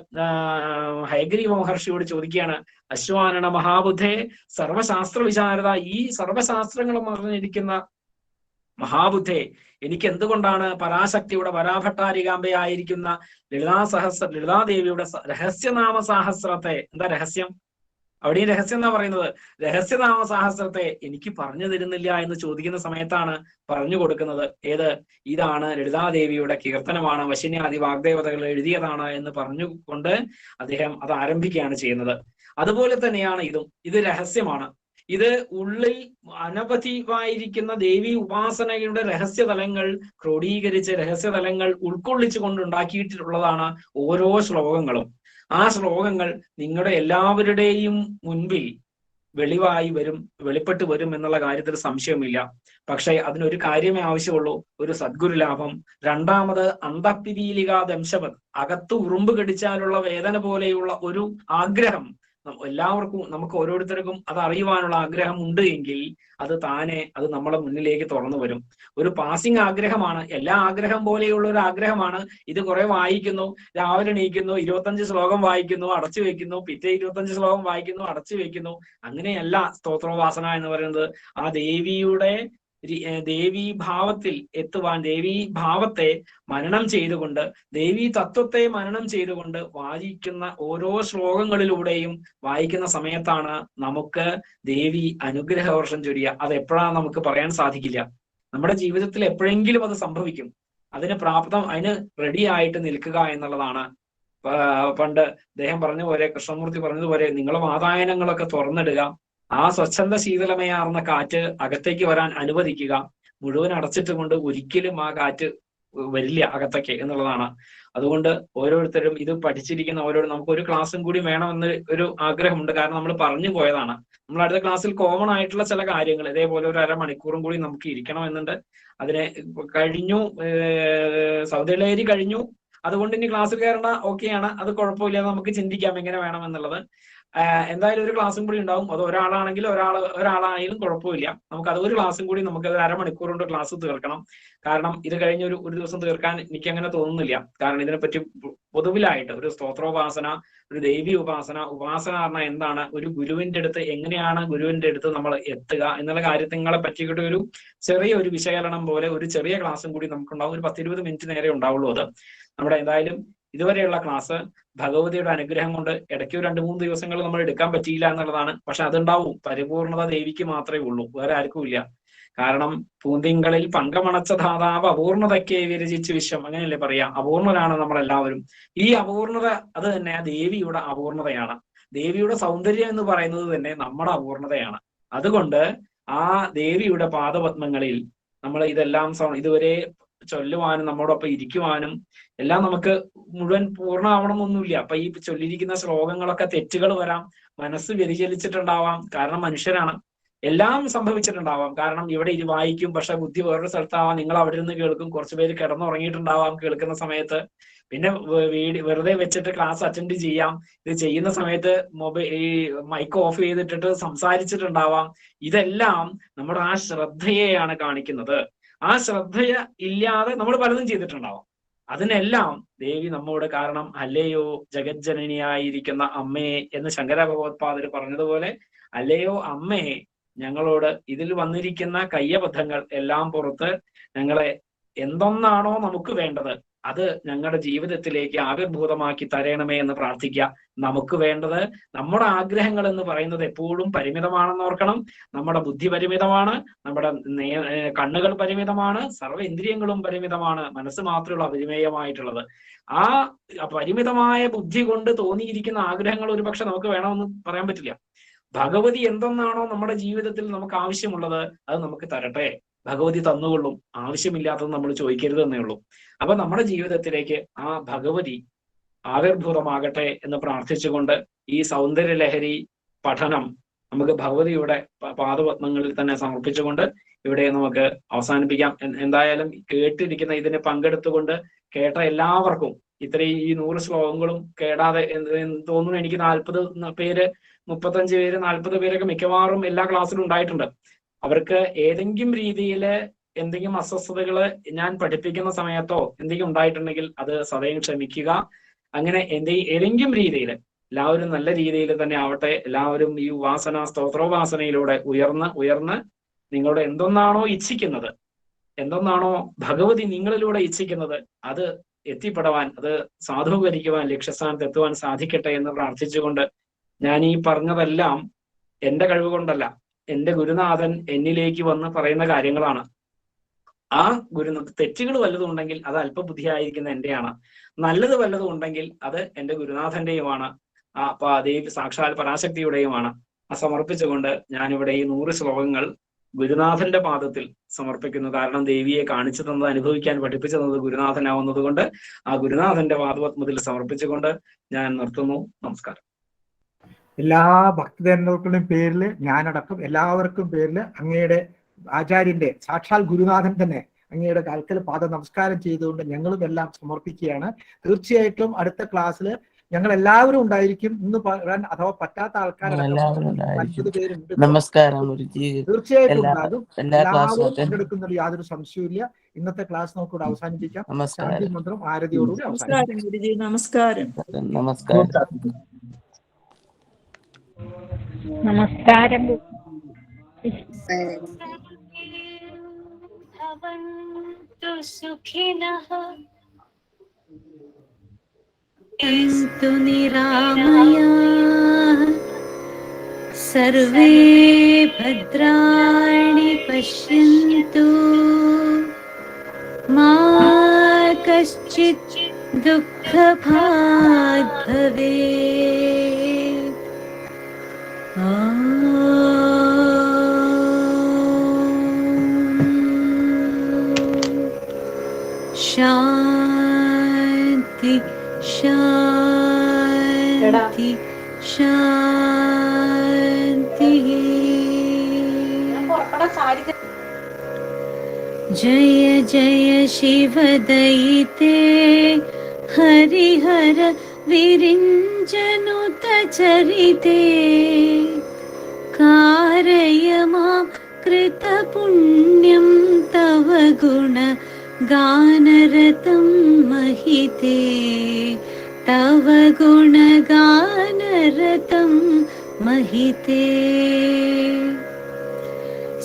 ഹയഗ്രീവ മഹർഷിയോട് ചോദിക്കുകയാണ്, അശ്വാനന മഹാബുദ്ധേ സർവശാസ്ത്ര വിശാരദ, ഈ സർവശാസ്ത്രങ്ങളും അറിഞ്ഞിരിക്കുന്ന മഹാബുദ്ധേ, എനിക്ക് എന്തുകൊണ്ടാണ് പരാശക്തിയുടെ പരാഭട്ടാരികാംബയായിരിക്കുന്ന ലളിതാദേവിയുടെ രഹസ്യനാമ സാഹസ്രത്തെ, എന്താ രഹസ്യം, അവിടെ ഈ രഹസ്യം എന്നാ പറയുന്നത്, രഹസ്യനാമ സാഹസ്രത്തെ എനിക്ക് പറഞ്ഞു തരുന്നില്ല എന്ന് ചോദിക്കുന്ന സമയത്താണ് പറഞ്ഞു കൊടുക്കുന്നത്. ഏത്? ഇതാണ് ലളിതാദേവിയുടെ കീർത്തനമാണ്, വശിന്യാദി വാഗ്ദേവതകൾ എഴുതിയതാണ് എന്ന് പറഞ്ഞുകൊണ്ട് അദ്ദേഹം അത് ആരംഭിക്കുകയാണ് ചെയ്യുന്നത്. അതുപോലെ തന്നെയാണ് ഇതും. ഇത് രഹസ്യമാണ്. ഇത് ഉള്ളിൽ അനവധിയായിരിക്കുന്ന ദേവി ഉപാസനയുടെ രഹസ്യതലങ്ങൾ ക്രോഡീകരിച്ച് രഹസ്യതലങ്ങൾ ഉൾക്കൊള്ളിച്ചു കൊണ്ടുണ്ടാക്കിയിട്ടുള്ളതാണ് ഓരോ ശ്ലോകങ്ങളും. ആ ശ്ലോകങ്ങൾ നിങ്ങളുടെ എല്ലാവരുടെയും മുൻപിൽ വെളിപ്പെട്ട് വരും എന്നുള്ള കാര്യത്തിൽ സംശയമില്ല. പക്ഷെ അതിനൊരു കാര്യമേ ആവശ്യമുള്ളൂ, ഒരു സദ്ഗുരു ലാഭം. രണ്ടാമത് അന്തഃപിപീലികാ ദംശവത്, അകത്ത് ഉറുമ്പ് കടിച്ചാലുള്ള വേദന പോലെയുള്ള ഒരു ആഗ്രഹം എല്ലാവർക്കും, നമുക്ക് ഓരോരുത്തർക്കും അത് അറിയുവാനുള്ള ആഗ്രഹം ഉണ്ട് എങ്കിൽ അത് താനെ അത് നമ്മളെ മുന്നിലേക്ക് തുറന്നു വരും. ഒരു പാസിംഗ് ആഗ്രഹമാണ്, എല്ലാ ആഗ്രഹം പോലെയുള്ള ഒരു ആഗ്രഹമാണ്. ഇത് കുറെ വായിക്കുന്നു, രാവിലെ എണീക്കുന്നു, 25 ശ്ലോകം വായിക്കുന്നു, അടച്ചു വെക്കുന്നു, പിറ്റേ 25 ശ്ലോകം വായിക്കുന്നു, അടച്ചു വെക്കുന്നു. അങ്ങനെയല്ല സ്തോത്രോപാസന എന്ന് പറയുന്നത്. ആ ദേവീ ഭാവത്തിൽ എത്തുവാൻ, ദേവീ ഭാവത്തെ മനനം ചെയ്തുകൊണ്ട്, ദേവീ തത്വത്തെ മനനം ചെയ്തുകൊണ്ട് വായിക്കുന്ന ഓരോ ശ്ലോകങ്ങളിലൂടെയും വായിക്കുന്ന സമയത്താണ് നമുക്ക് ദേവി അനുഗ്രഹവർഷം ചൊരിയുക. അത് എപ്പോഴാണ് നമുക്ക് പറയാൻ സാധിക്കില്ല. നമ്മുടെ ജീവിതത്തിൽ എപ്പോഴെങ്കിലും അത് സംഭവിക്കും. അതിന് റെഡി ആയിട്ട് നിൽക്കുക എന്നുള്ളതാണ്. പണ്ട് അദ്ദേഹം പറഞ്ഞ പോലെ, കൃഷ്ണമൂർത്തി പറഞ്ഞതുപോലെ, നിങ്ങൾ വാതായനങ്ങളൊക്കെ തുറന്നിടുക, ആ സ്വച്ഛന്ത ശീതളമയാർന്ന കാറ്റ് അകത്തേക്ക് വരാൻ അനുവദിക്കുക. മുഴുവൻ അടച്ചിട്ട് കൊണ്ട് ഒരിക്കലും ആ കാറ്റ് വരില്ല അകത്തേക്ക് എന്നുള്ളതാണ്. അതുകൊണ്ട് ഓരോരുത്തരും ഇത് പഠിച്ചിരിക്കുന്ന നമുക്ക് ഒരു ക്ലാസ്സും കൂടി വേണമെന്ന് ഒരു ആഗ്രഹമുണ്ട്. കാരണം നമ്മൾ പറഞ്ഞു പോയതാണ്. നമ്മൾ അടുത്ത ക്ലാസ്സിൽ കോമൺ ആയിട്ടുള്ള ചില കാര്യങ്ങൾ ഇതേപോലെ ഒരു അരമണിക്കൂറും കൂടി നമുക്ക് ഇരിക്കണം എന്നുണ്ട്. അതിനെ കഴിഞ്ഞു, സൗദി കഴിഞ്ഞു. അതുകൊണ്ട് ഇനി ക്ലാസ്സിൽ കയറേണ്ട, ഓക്കെയാണ്, അത് കുഴപ്പമില്ല, നമുക്ക് ചിന്തിക്കാം എങ്ങനെ വേണം എന്നുള്ളത്. എന്തായാലും ഒരു ക്ലാസ്സും കൂടി ഉണ്ടാവും. അത് ഒരാളാണെങ്കിലും ഒരാളായാലും കുഴപ്പമില്ല. നമുക്ക് അത് ഒരു ക്ലാസ്സും കൂടി നമുക്ക് ഒരു അരമണിക്കൂർ കൊണ്ട് ക്ലാസ് തീർക്കണം. കാരണം ഇത് കഴിഞ്ഞ ഒരു ദിവസം തീർക്കാൻ എനിക്ക് അങ്ങനെ തോന്നുന്നില്ല. കാരണം ഇതിനെപ്പറ്റി പൊതുവിലായിട്ട് ഒരു സ്തോത്രോപാസന, ഒരു ദേവി ഉപാസന പറഞ്ഞാൽ എന്താണ്, ഒരു ഗുരുവിന്റെ അടുത്ത് എങ്ങനെയാണ് ഗുരുവിന്റെ അടുത്ത് നമ്മൾ എത്തുക എന്നുള്ള കാര്യങ്ങളെ പറ്റിയിട്ട് ഒരു ചെറിയൊരു വിശകലനം പോലെ ഒരു ചെറിയ ക്ലാസ്സും കൂടി നമുക്കുണ്ടാവും. ഒരു 10-20 മിനിറ്റ് നേരെ ഉണ്ടാവുള്ളൂ. അത് നമ്മുടെ എന്തായാലും ഇതുവരെയുള്ള ക്ലാസ് ഭഗവതിയുടെ അനുഗ്രഹം കൊണ്ട് ഇടയ്ക്ക് 2-3 ദിവസങ്ങൾ നമ്മൾ എടുക്കാൻ പറ്റിയില്ല എന്നുള്ളതാണ്. പക്ഷെ അതുണ്ടാവും. പരിപൂർണത ദേവിക്ക് മാത്രമേ ഉള്ളൂ, വേറെ ആർക്കും ഇല്ല. കാരണം പൂന്തിങ്കളിൽ പങ്കമണച്ച ധാതാവ് അപൂർണതയ്ക്ക് വിരചിച്ച് വിശ്വം, അങ്ങനെയല്ലേ പറയാ. അപൂർണരാണ് നമ്മളെല്ലാവരും. ഈ അപൂർണത അത് തന്നെ ദേവിയുടെ അപൂർണതയാണ്. ദേവിയുടെ സൗന്ദര്യം എന്ന് പറയുന്നത് തന്നെ നമ്മുടെ അപൂർണതയാണ്. അതുകൊണ്ട് ആ ദേവിയുടെ പാദപത്മങ്ങളിൽ നമ്മൾ ഇതെല്ലാം ഇതുവരെ ചൊല്ലുവാനും നമ്മോടൊപ്പം ഇരിക്കുവാനും എല്ലാം നമുക്ക് മുഴുവൻ പൂർണ്ണമാവണമെന്നൊന്നുമില്ല. അപ്പൊ ഈ ചൊല്ലിയിരിക്കുന്ന ശ്ലോകങ്ങളൊക്കെ തെറ്റുകൾ വരാം, മനസ്സ് വ്യതിചലിച്ചിട്ടുണ്ടാവാം. കാരണം മനുഷ്യരാണ്, എല്ലാം സംഭവിച്ചിട്ടുണ്ടാവാം. കാരണം ഇവിടെ വായിക്കും, പക്ഷെ ബുദ്ധി വേറൊരു സ്ഥലത്താവാം. നിങ്ങൾ അവിടെ നിന്ന് കേൾക്കും, കുറച്ചുപേര് കിടന്നുറങ്ങിയിട്ടുണ്ടാവാം കേൾക്കുന്ന സമയത്ത്. പിന്നെ വെറുതെ വെച്ചിട്ട് ക്ലാസ് അറ്റൻഡ് ചെയ്യാം. ഇത് ചെയ്യുന്ന സമയത്ത് ഈ മൈക്ക് ഓഫ് ചെയ്തിട്ടിട്ട് സംസാരിച്ചിട്ടുണ്ടാവാം. ഇതെല്ലാം നമ്മുടെ ആ ശ്രദ്ധയെയാണ് കാണിക്കുന്നത്. ആ ശ്രദ്ധ ഇല്ലാതെ നമ്മൾ പലതും ചെയ്തിട്ടുണ്ടാവാം. അതിനെല്ലാം ദേവി നമ്മോട്, കാരണം അല്ലയോ ജഗജ്ജനനിയായിരിക്കുന്ന അമ്മയെ എന്ന് ശങ്കര ഭഗവത്പാദർ പറഞ്ഞതുപോലെ, അല്ലയോ അമ്മേ, ഞങ്ങളോട് ഇതിൽ വന്നിരിക്കുന്ന കയ്യബദ്ധങ്ങൾ എല്ലാം പുറത്ത് ഞങ്ങളെ എന്തൊന്നാണോ നമുക്ക് വേണ്ടത് അത് ഞങ്ങളുടെ ജീവിതത്തിലേക്ക് ആവിർഭൂതമാക്കി തരണമേ എന്ന് പ്രാർത്ഥിക്കുക. നമുക്ക് വേണ്ടത്, നമ്മുടെ ആഗ്രഹങ്ങൾ എന്ന് പറയുന്നത് എപ്പോഴും പരിമിതമാണെന്ന് ഓർക്കണം. നമ്മുടെ ബുദ്ധി പരിമിതമാണ്, നമ്മുടെ കണ്ണുകൾ പരിമിതമാണ്, സർവ്വ ഇന്ദ്രിയങ്ങളും പരിമിതമാണ്, മനസ്സ് മാത്രമുള്ള അപരിമേയമായിട്ടുള്ളത്. ആ പരിമിതമായ ബുദ്ധി കൊണ്ട് തോന്നിയിരിക്കുന്ന ആഗ്രഹങ്ങൾ ഒരുപക്ഷെ നമുക്ക് വേണമെന്ന് പറയാൻ പറ്റില്ല. ഭഗവതി എന്തൊന്നാണോ നമ്മുടെ ജീവിതത്തിൽ നമുക്ക് ആവശ്യമുള്ളത് അത് നമുക്ക് തരട്ടെ. ഭഗവതി തന്നുകൊള്ളും. ആവശ്യമില്ലാത്തത് നമ്മൾ ചോദിക്കരുത് എന്നേ ഉള്ളൂ. അപ്പൊ നമ്മുടെ ജീവിതത്തിലേക്ക് ആ ഭഗവതി ആവിർഭൂതമാകട്ടെ എന്ന് പ്രാർത്ഥിച്ചുകൊണ്ട് ഈ സൗന്ദര്യലഹരി പഠനം നമുക്ക് ഭഗവതിയുടെ പാദപത്മങ്ങളിൽ തന്നെ സമർപ്പിച്ചുകൊണ്ട് ഇവിടെ നമുക്ക് അവസാനിപ്പിക്കാം. എന്തായാലും കേട്ടിരിക്കുന്ന ഇതിന് പങ്കെടുത്തുകൊണ്ട് കേട്ട എല്ലാവർക്കും ഇത്രയും ഈ 100 ശ്ലോകങ്ങളും കേടാതെ തോന്നുന്നു എനിക്ക് 40 പേര് 35 പേര് 40 പേരൊക്കെ മിക്കവാറും എല്ലാ ക്ലാസ്സിലും ഉണ്ടായിട്ടുണ്ട്. അവർക്ക് ഏതെങ്കിലും രീതിയിൽ എന്തെങ്കിലും അസ്വസ്ഥതകള് ഞാൻ പഠിപ്പിക്കുന്ന സമയത്തോ എന്തെങ്കിലും ഉണ്ടായിട്ടുണ്ടെങ്കിൽ അത് സദയം ക്ഷമിക്കുക. അങ്ങനെ ഏതെങ്കിലും രീതിയിൽ എല്ലാവരും നല്ല രീതിയിൽ തന്നെ ആവട്ടെ. എല്ലാവരും ഈ സ്തോത്രോപാസനയിലൂടെ ഉയർന്ന് നിങ്ങളുടെ എന്തൊന്നാണോ ഇച്ഛിക്കുന്നത്, എന്തൊന്നാണോ ഭഗവതി നിങ്ങളിലൂടെ ഇച്ഛിക്കുന്നത്, അത് എത്തിപ്പെടാൻ, അത് സാധൂകരിക്കുവാൻ, ലക്ഷ്യസ്ഥാനത്ത് എത്തുവാൻ സാധിക്കട്ടെ എന്ന് പ്രാർത്ഥിച്ചുകൊണ്ട് ഞാൻ ഈ പറഞ്ഞതെല്ലാം എന്റെ കഴിവ് കൊണ്ടല്ല, എന്റെ ഗുരുനാഥൻ എന്നിലേക്ക് വന്ന് പറയുന്ന കാര്യങ്ങളാണ്. ആ തെറ്റുകൾ വല്ലതും ഉണ്ടെങ്കിൽ അത് അല്പബുദ്ധിയായിരിക്കുന്ന എന്റെയാണ്, നല്ലത് വല്ലതും ഉണ്ടെങ്കിൽ അത് എന്റെ ഗുരുനാഥന്റെയുമാണ്, ദേവി സാക്ഷാൽ പരാശക്തിയുടെയുമാണ്. സമർപ്പിച്ചുകൊണ്ട് ഞാനിവിടെ ഈ 100 ശ്ലോകങ്ങൾ ഗുരുനാഥന്റെ പാദത്തിൽ സമർപ്പിക്കുന്നു. കാരണം ദേവിയെ കാണിച്ചു തന്നത്, അനുഭവിക്കാൻ പഠിപ്പിച്ചു തന്നത് ഗുരുനാഥനാവുന്നത് കൊണ്ട് ആ ഗുരുനാഥന്റെ പാദപത്മത്തിൽ സമർപ്പിച്ചുകൊണ്ട് ഞാൻ നിർത്തുന്നു. നമസ്കാരം. എല്ലാ ഭക്തജനങ്ങളുടെയും പേരിൽ, ഞാനടക്കം എല്ലാവർക്കും പേരിൽ അങ്ങയുടെ ആചാര്യന്റെ സാക്ഷാൽ ഗുരുനാഥൻ തന്നെ അങ്ങയുടെ കാൽക്കൽ പാദ നമസ്കാരം ചെയ്തുകൊണ്ട് ഞങ്ങളും എല്ലാം സമർപ്പിക്കുകയാണ്. തീർച്ചയായിട്ടും അടുത്ത ക്ലാസ്സിൽ ഞങ്ങൾ എല്ലാവരും ഉണ്ടായിരിക്കും. ഇന്ന് പറയാൻ അഥവാ പറ്റാത്ത ആൾക്കാരടക്കം 50 പേരുണ്ട്. നമസ്കാരം. തീർച്ചയായിട്ടും ഉണ്ടാകും. എല്ലാവരും പങ്കെടുക്കുന്നത് യാതൊരു സംശയവുമില്ല. ഇന്നത്തെ ക്ലാസ് നമുക്കിവിടെ അവസാനിപ്പിക്കാം. ശാന്തി മന്ത്രം ആരതിയോടുകൂടി അവസാനിപ്പിക്കാം. നമസ്കാരം. നമസ്കാരം. ഭവന്തു സുഖിനഃ സന്തു നിരാമയാഃ സർവേ ഭദ്രാണി പശ്യന്തു മാ കശ്ചിത് ദുഃഖഭാഗ് ഭവേത്. ശാന്തി ശാന്തി ശാന്തി. ജയ ജയ ശിവദയിതേ ഹരിഹര വിരിഞ്ചനുത ചരിതേ കാരയ മാം കൃതപുണ്യം തവ ഗുണ ഗാനരതം महिते तव गुणगानरतं महिते.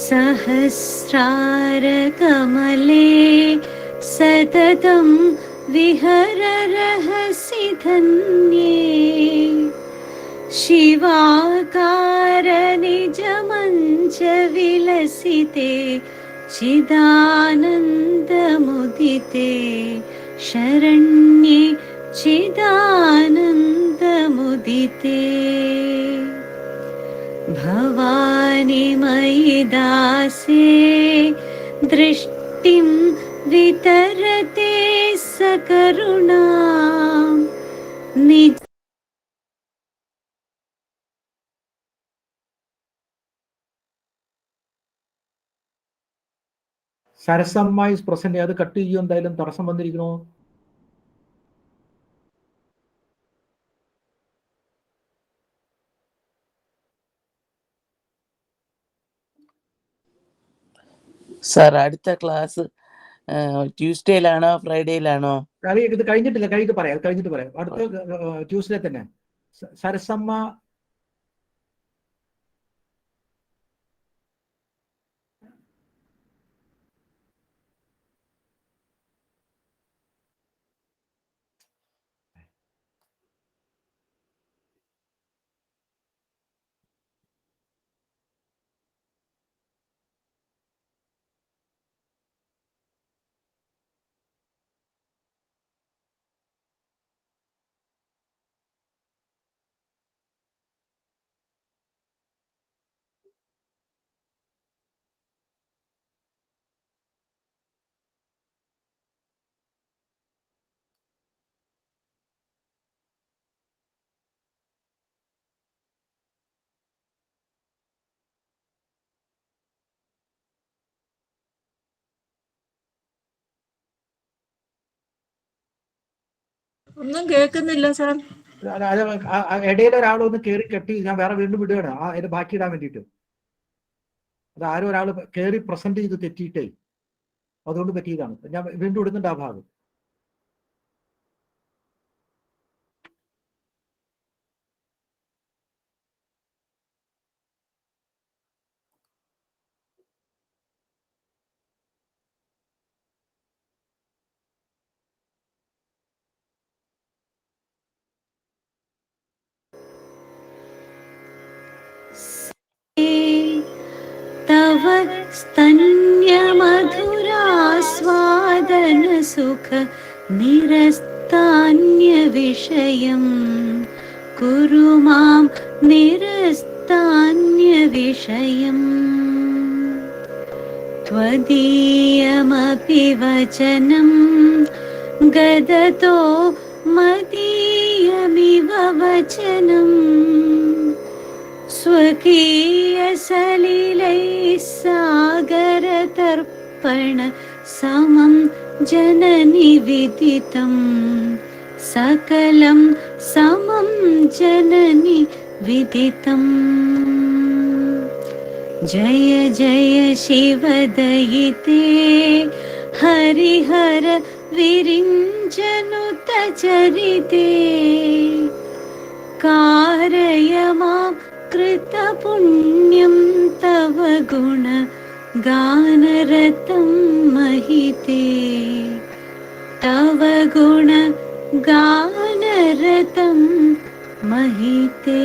सहस्रारकमले सततं विहररहसि धन्ये शिवाकार निजमञ्च विलसिते चिदानन्दमुदिते शरण्ये चिदानन्दमुदिते. भवानि मयि दासे दृष्टिं वितरते सकरुणां निज. Sarasamma is present. അത് കട്ട് ചെയ്യും. എന്തായാലും തടസ്സം വന്നിരിക്കണോ? സാർ അടുത്ത ക്ലാസ് ട്യൂസ്ഡേയിലാണോ ഫ്രൈഡേയിലാണോ? ഇത് കഴിഞ്ഞിട്ടില്ല, കഴിഞ്ഞിട്ട് പറയാം. അടുത്ത ട്യൂസ്ഡേ തന്നെ. സരസമ്മ ഒന്നും കേൾക്കുന്നില്ല സാർ. ഇടയിൽ ഒരാളൊന്ന് കയറി കെട്ടി ഞാൻ വേറെ വീണ്ടും വിടുകയാണ് അതിന്റെ ബാക്കി ഇടാൻ വേണ്ടിയിട്ട്. അത് ആരും ഒരാൾ കയറി പ്രസന്റ് ചെയ്ത് തെറ്റിയിട്ടേ അതുകൊണ്ട് പറ്റിയതാണ്. ഞാൻ വീണ്ടും ഇടുന്നുണ്ട് ആ ഭാഗം. तव स्तन्यमधुरास्वादन सुख निरस्तान्यविषयम् कुरु मां निरस्तान्यविषयम् त्वदीयमपि वचनं गदतो मदीयमिव वचनम् स्वकीयसलिलैः सागरतर्पण समं जननि विदितं सकलं समं जननि विदितम्। जय जय शिवदयिते हरिहर विरिञ्चनुत चरिते कारय मां कृतपुण्यं तव गुण गानरतं महिते तव गुण गानरतं महिते।